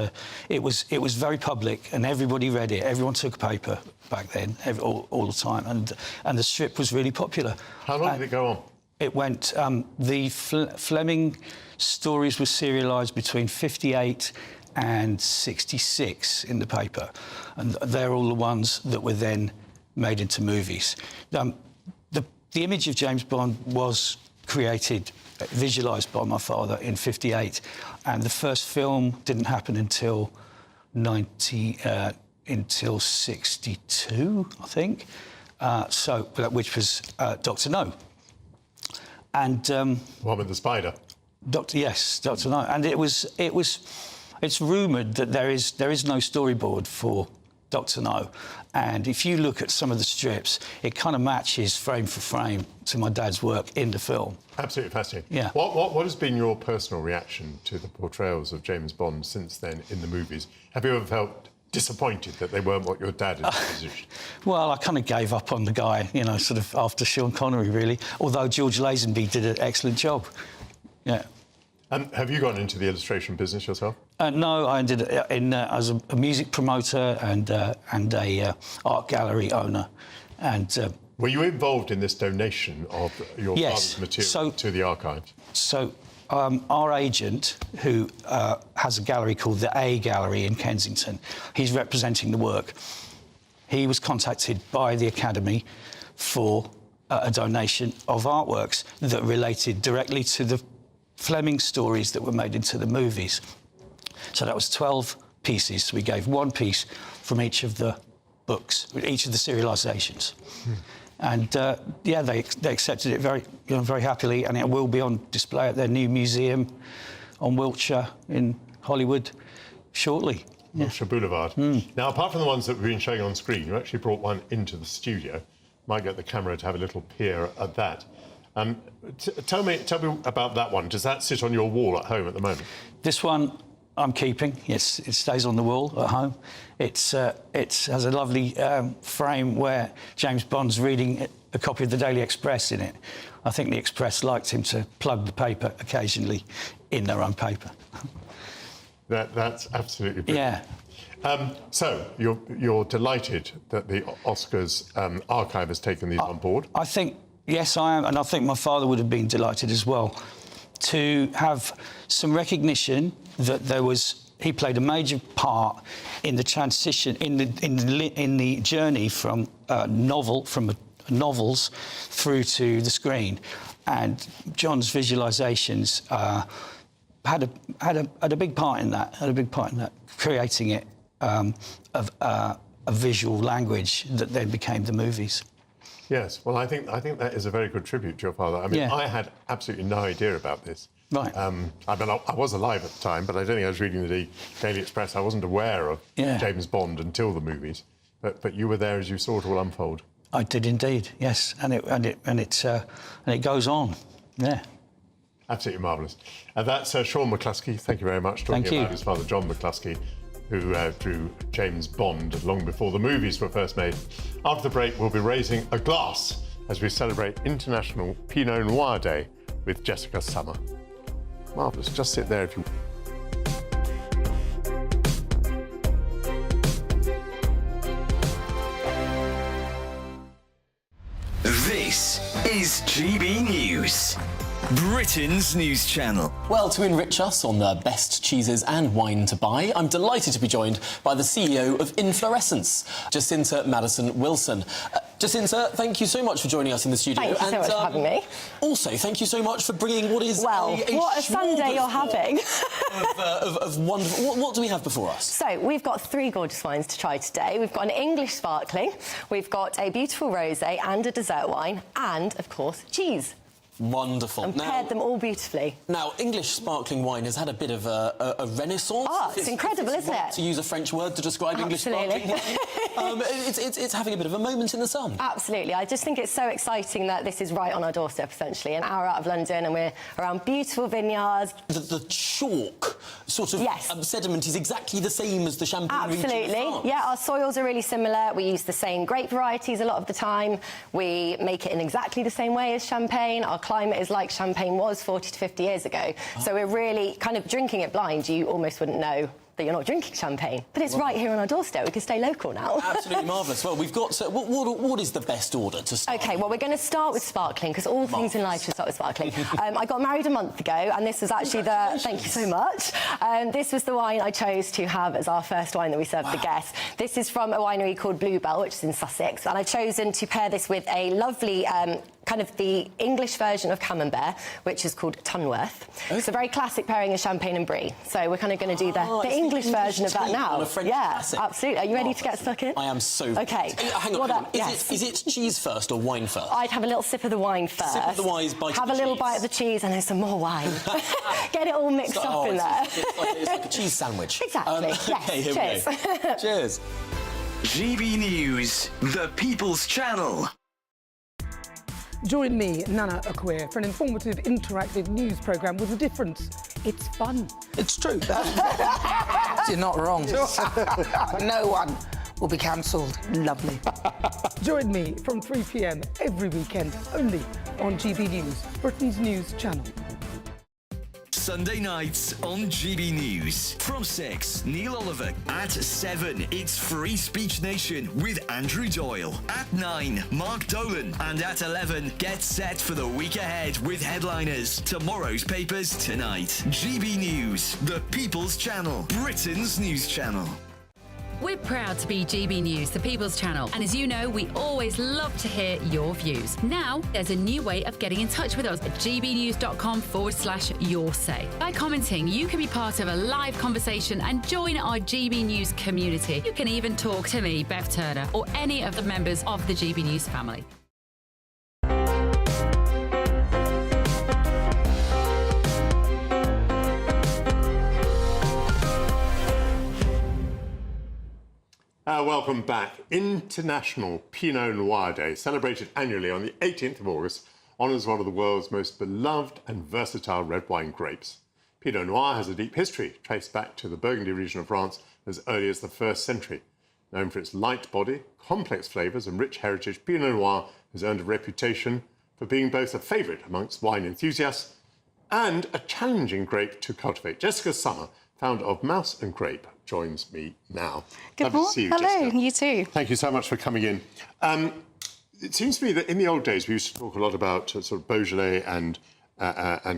it was very public and everybody read it. Everyone took a paper back then, all the time, and the strip was really popular. How long did it go on? It went... the Fleming stories were serialised between 58 and 66 in the paper, and they're all the ones that were then made into movies. The image of James Bond was created, visualised by my father in 58, and the first film didn't happen until 62, I think. Which was Dr. No. And one with the spider. Dr. No. And it's rumoured that there is no storyboard for Dr. No. And if you look at some of the strips, it kind of matches frame for frame to my dad's work in the film. Absolutely fascinating. Yeah. What has been your personal reaction to the portrayals of James Bond since then in the movies? Have you ever felt disappointed that they weren't what your dad had envisaged? Well, I kind of gave up on the guy, you know, sort of after Sean Connery, really, although George Lazenby did an excellent job. Yeah. And have you gone into the illustration business yourself? No, I did it as a music promoter and a art gallery owner. And were you involved in this donation of your father's material to the archives? So our agent, who has a gallery called the A Gallery in Kensington, he's representing the work. He was contacted by the Academy for a donation of artworks that related directly to the Fleming stories that were made into the movies. So that was 12 pieces. So we gave one piece from each of the books, each of the serialisations. And they accepted it very happily, and it will be on display at their new museum on Wiltshire in Hollywood shortly. Wiltshire Boulevard. Now, apart from the ones that we've been showing on screen, you actually brought one into the studio. Might get the camera to have a little peer at that. Tell me about that one. Does that sit on your wall at home at the moment? This one I'm keeping. Yes, it stays on the wall at home. It has a lovely frame where James Bond's reading a copy of the Daily Express in it. I think the Express liked him to plug the paper occasionally in their own paper. That's absolutely brilliant. Yeah. So you're delighted that the Oscars archive has taken these on board? I think, yes, I am, and I think my father would have been delighted as well to have some recognition that he played a major part in the transition, in the journey from novels through to the screen, and John's visualisations had a big part in that. Creating it of a visual language that then became the movies. Yes, well, I think that is a very good tribute to your father. I mean, I had absolutely no idea about this. Right. I mean, I was alive at the time, but I don't think I was reading the Daily Express. I wasn't aware of James Bond until the movies. But you were there as you saw it all unfold. I did indeed, yes, and it goes on. Yeah. Absolutely marvellous. And that's Sean McCluskey. Thank you very much. Talking about his father, John McCluskey, who drew James Bond long before the movies were first made. After the break, we'll be raising a glass as we celebrate International Pinot Noir Day with Jessica Summer. Marvellous. Just sit there if you... This is GB News, Britain's news channel. Well, to enrich us on the best cheeses and wine to buy, I'm delighted to be joined by the CEO of Inflorescence, Jacinta Madison-Wilson. Jacinta, thank you so much for joining us in the studio. Thank you so much for having me. Also, thank you so much for bringing what is what a Sunday you're having. of wonderful... What do we have before us? So, we've got 3 gorgeous wines to try today. We've got an English sparkling, we've got a beautiful rosé and a dessert wine, and, of course, cheese. Wonderful. And paired them all beautifully. Now, English sparkling wine has had a bit of a renaissance. Oh, it's incredible, isn't it? To use a French word to describe English sparkling wine. It's having a bit of a moment in the sun. Absolutely. I just think it's so exciting that this is right on our doorstep, essentially, an hour out of London, and we're around beautiful vineyards. The chalk sort of sediment is exactly the same as the Champagne region of France. Yeah, our soils are really similar. We use the same grape varieties a lot of the time. We make it in exactly the same way as Champagne. Our climate is like Champagne was 40 to 50 years ago. So we're really kind of drinking it blind. You almost wouldn't know that you're not drinking champagne. But it's right here on our doorstep. We can stay local now. Absolutely marvellous. Well, we've got... what is the best order to start? OK, well, we're going to start with sparkling, because all things in life should start with sparkling. I got married a month ago, and this was actually the... Thank you so much. This was the wine I chose to have as our first wine that we served the guests. This is from a winery called Bluebell, which is in Sussex, and I've chosen to pair this with a lovely... kind of the English version of Camembert, which is called Tunworth. It's a very classic pairing of Champagne and Brie. So we're kind of going to do the English version of that now. Classic. Absolutely. Are you ready to get stuck in? I am so... OK. Hang on. Is it cheese first or wine first? I'd have a little sip of the wine first. Sip of the wine, bite have a little bite of the cheese, and then some more wine. Get it all mixed up in there. It's like a cheese sandwich. Exactly. Yes. OK, here Cheers. we go. Cheers. GB News, the People's Channel. Join me, Nana Akwe, for an informative, interactive news programme with a difference. It's fun. It's true. You're not wrong. No one will be cancelled. Lovely. Join me from 3 p.m. every weekend, only on GB News, Britain's news channel. Sunday nights on GB News. From 6, Neil Oliver. At 7, it's Free Speech Nation with Andrew Doyle. At 9, Mark Dolan. And at 11, get set for the week ahead with headliners. Tomorrow's papers tonight. GB News, the People's Channel, Britain's news channel. We're proud to be GB News, the People's Channel, and as you know, we always love to hear your views. Now, there's a new way of getting in touch with us at gbnews.com/your-say. By commenting, you can be part of a live conversation and join our GB News community. You can even talk to me, Bev Turner, or any of the members of the GB News family. Welcome back. International Pinot Noir Day, celebrated annually on the 18th of August, honours one of the world's most beloved and versatile red wine grapes. Pinot Noir has a deep history, traced back to the Burgundy region of France as early as the 1st century. Known for its light body, complex flavours and rich heritage, Pinot Noir has earned a reputation for being both a favourite amongst wine enthusiasts and a challenging grape to cultivate. Jessica Summer, founder of Mouse & Grape, joins me now. Good morning. To see you, Hello, Jessica. you too. Thank you so much for coming in. It seems to me that in the old days we used to talk a lot about sort of Beaujolais and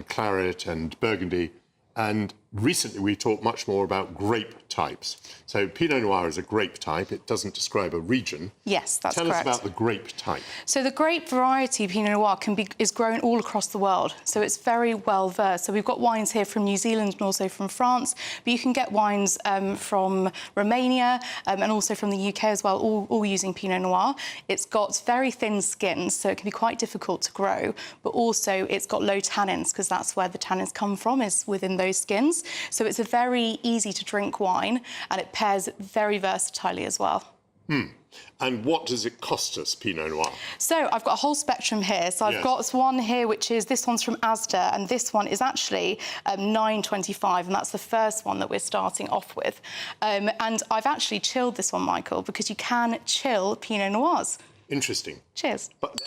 Claret and Burgundy, and recently we talk much more about grape types. So Pinot Noir is a grape type. It doesn't describe a region. Yes, that's correct. correct. Tell us about the grape type. So the grape variety Pinot Noir is grown all across the world. So it's very well versed. So we've got wines here from New Zealand and also from France, but you can get wines from Romania and also from the UK as well, all using Pinot Noir. It's got very thin skins, so it can be quite difficult to grow, but also it's got low tannins because that's where the tannins come from, is within those skins. So it's a very easy to drink wine, and it pairs very versatilely as well. And what does it cost us, Pinot Noir? So I've got a whole spectrum here. So I've got one here, which is, this one's from Asda, and this one is actually $9.25, and that's the first one that we're starting off with. And I've actually chilled this one, Michael, because you can chill Pinot Noirs. Interesting. Cheers. But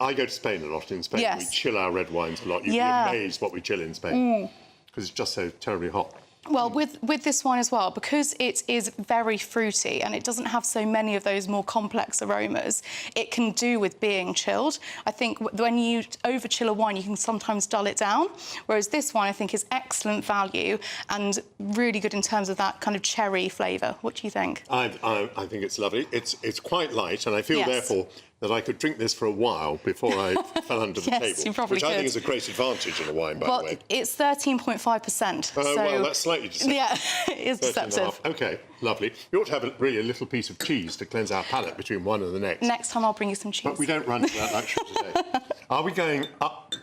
I go to Spain a lot. In Spain, we chill our red wines a lot. You'd be amazed what we chill in Spain, because it's just so terribly hot. Well, with this wine as well, because it is very fruity and it doesn't have so many of those more complex aromas, it can do with being chilled. I think when you over-chill a wine, you can sometimes dull it down, whereas this wine, I think, is excellent value and really good in terms of that kind of cherry flavour. What do you think? I think it's lovely. It's quite light, and I feel, therefore, that I could drink this for a while before I fell under the Yes, table, you probably which I could. think is a great advantage in a wine, by the way. Well, it's 13.5%. So well, that's slightly deceptive. Yeah, it is deceptive. OK, lovely. We ought to have really a little piece of cheese to cleanse our palate between one and the next. Next time I'll bring you some cheese. But we don't run to that luxury today. Are we going up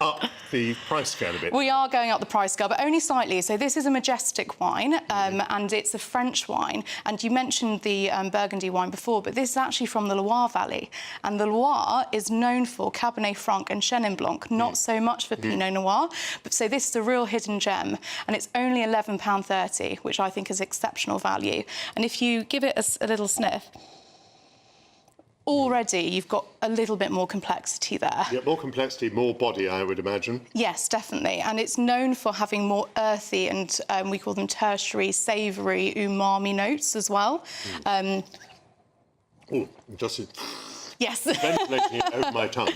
the price scale a bit? We are going up the price scale, but only slightly. So this is a majestic wine, and it's a French wine. And you mentioned the Burgundy wine before, but this is actually from the Loire Valley. And the Loire is known for Cabernet Franc and Chenin Blanc, not so much for Pinot Noir. But so this is a real hidden gem, and it's only £11.30, which I think is exceptional value. And if you give it a little sniff, already you've got a little bit more complexity there. Yeah, more complexity, more body, I would imagine. Yes, definitely. And it's known for having more earthy and we call them tertiary, savoury, umami notes as well. Just yes. ventilating it over my tongue.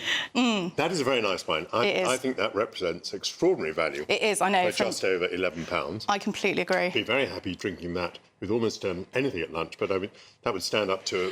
That is a very nice wine. I think that represents extraordinary value. It is, I know. For just over £11. I completely agree. I'd be very happy drinking that with almost anything at lunch, but I mean, that would stand up to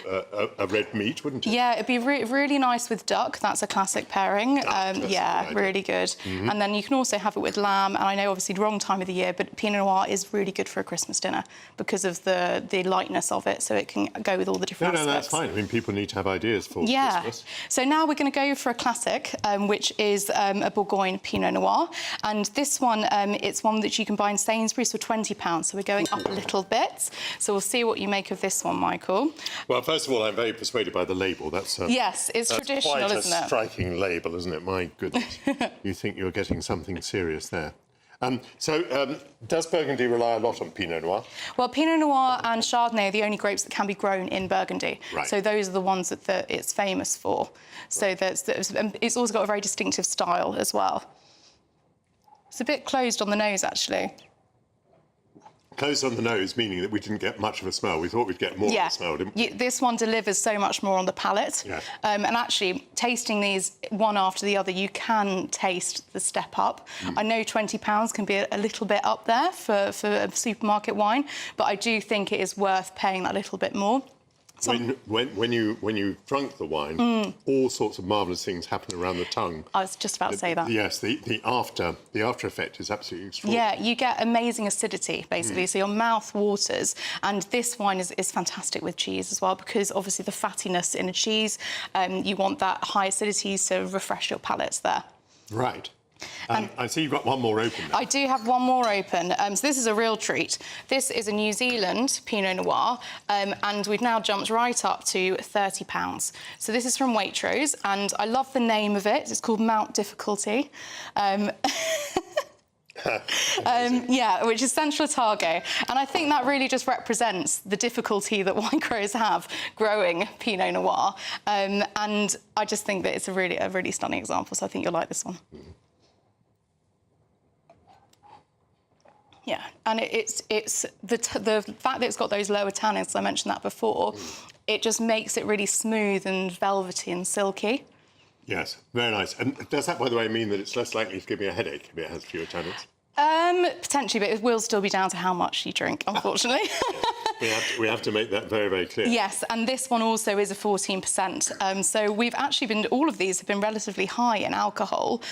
a red meat, wouldn't it? Yeah, it'd be really nice with duck. That's a classic pairing. Yeah, really good. And then you can also have it with lamb. And I know, obviously, the wrong time of the year, but Pinot Noir is really good for a Christmas dinner because of the lightness of it, so it can go with all the different aspects. No, that's fine. I mean, people need to have ideas for Christmas. So now we're going to go for a classic, which is a Bourgogne Pinot Noir. And this one, it's one that you can buy in Sainsbury's for £20. So we're going up a little bit. So we'll see what you make of this one, Michael. Well, first of all, I'm very persuaded by the label. That's yes, it's traditional, isn't it? That's quite a striking label, isn't it? My goodness. You think you're getting something serious there. Does Burgundy rely a lot on Pinot Noir? Well, Pinot Noir and Chardonnay are the only grapes that can be grown in Burgundy. Right. So those are the ones that it's famous for. So it's also got a very distinctive style as well. It's a bit closed on the nose, actually. Closed on the nose, meaning that we didn't get much of a smell. We thought we'd get more of a smell, didn't we? This one delivers so much more on the palate. Yeah. And actually, tasting these one after the other, you can taste the step up. I know £20 can be a little bit up there for a supermarket wine, but I do think it is worth paying that little bit more. When you drunk the wine, all sorts of marvellous things happen around the tongue. I was just about to say that. Yes, the after effect is absolutely extraordinary. Yeah, you get amazing acidity, basically, so your mouth waters. And this wine is fantastic with cheese as well, because obviously the fattiness in a cheese, you want that high acidity to refresh your palates there. Right. I see you've got one more open now. I do have one more open. So this is a real treat. This is a New Zealand Pinot Noir, and we've now jumped right up to £30. So this is from Waitrose, and I love the name of it. It's called Mount Difficulty. Which is Central Otago. And I think that really just represents the difficulty that wine growers have growing Pinot Noir. And I just think that it's a really stunning example, so I think you'll like this one. Yeah, and it's the fact that it's got those lower tannins, I mentioned that before, it just makes it really smooth and velvety and silky. Yes, very nice. And does that, by the way, mean that it's less likely to give me a headache if it has fewer tannins? Potentially, but it will still be down to how much you drink, unfortunately. We have to make that very, very clear. Yes, and this one also is a 14%. So we've actually all of these have been relatively high in alcohol,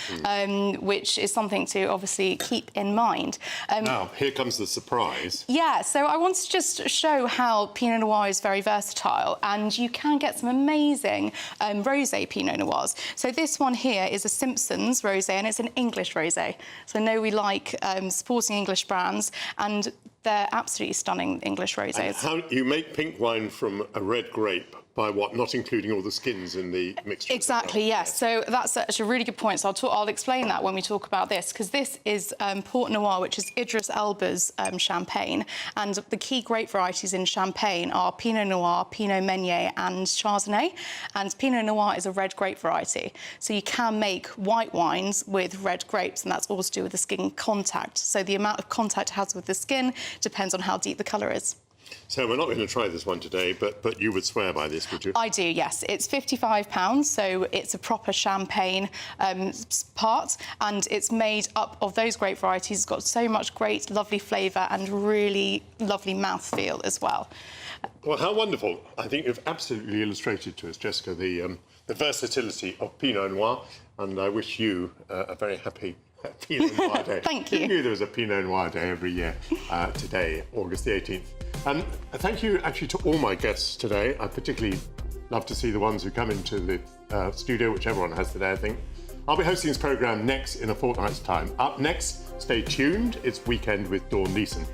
which is something to obviously keep in mind. Now, here comes the surprise. Yeah, so I want to just show how Pinot Noir is very versatile, and you can get some amazing rosé Pinot Noirs. So this one here is a Simpsons rosé, and it's an English rosé. So I know we like supporting English brands, and they're absolutely stunning English rosés. And how you make pink wine from a red grape by what? Not including all the skins in the mixture? Exactly, yes. So that's actually a really good point. So I'll explain that when we talk about this, because this is Portillo Noir, which is Idris Elba's champagne. And the key grape varieties in Champagne are Pinot Noir, Pinot Meunier and Chardonnay. And Pinot Noir is a red grape variety. So you can make white wines with red grapes, and that's all to do with the skin contact. So the amount of contact it has with the skin depends on how deep the colour is. So we're not going to try this one today, but you would swear by this, would you? I do, yes. It's £55, so it's a proper champagne part, and it's made up of those grape varieties. It's got so much great, lovely flavour and really lovely mouthfeel as well. Well, how wonderful. I think you've absolutely illustrated to us, Jessica, the versatility of Pinot Noir, and I wish you a very happy Pinot Noir Day. Thank you. Who knew there was a Pinot Noir Day every year today, August the 18th. And thank you actually to all my guests today. I particularly love to see the ones who come into the studio, which everyone has today, I think. I'll be hosting this programme next in a fortnight's time. Up next, stay tuned, it's Weekend with Dawn Neeson.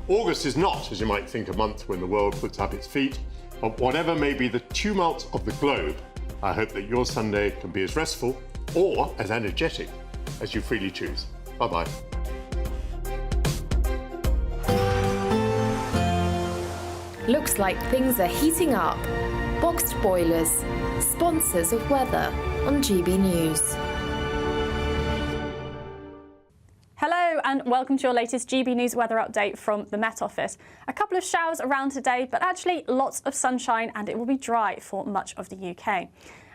August is not, as you might think, a month when the world puts up its feet, but whatever may be the tumult of the globe, I hope that your Sunday can be as restful or as energetic as you freely choose. Bye-bye. Looks like things are heating up. Boxed boilers, sponsors of weather on GB News. Hello and welcome to your latest GB News weather update from the Met Office. A couple of showers around today, but actually lots of sunshine, and it will be dry for much of the UK.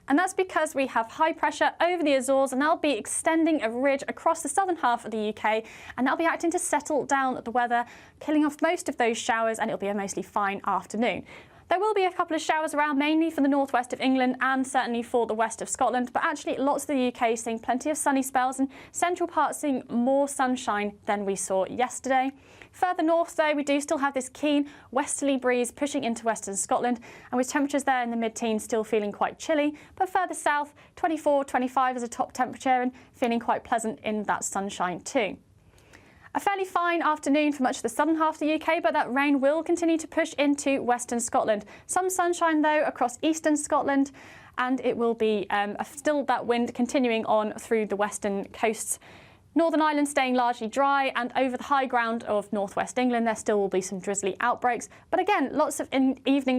And that's because we have high pressure over the Azores, and that'll be extending a ridge across the southern half of the UK, and that'll be acting to settle down the weather, killing off most of those showers, and it'll be a mostly fine afternoon. There will be a couple of showers around, mainly for the northwest of England and certainly for the west of Scotland, but actually lots of the UK seeing plenty of sunny spells, and central parts seeing more sunshine than we saw yesterday. Further north, though, we do still have this keen westerly breeze pushing into western Scotland, and with temperatures there in the mid-teens still feeling quite chilly, but further south, 24, 25 is a top temperature and feeling quite pleasant in that sunshine too. A fairly fine afternoon for much of the southern half of the UK, but that rain will continue to push into western Scotland. Some sunshine, though, across eastern Scotland, and it will be still that wind continuing on through the western coasts. Northern Ireland staying largely dry, and over the high ground of northwest England there still will be some drizzly outbreaks. But again, lots of evening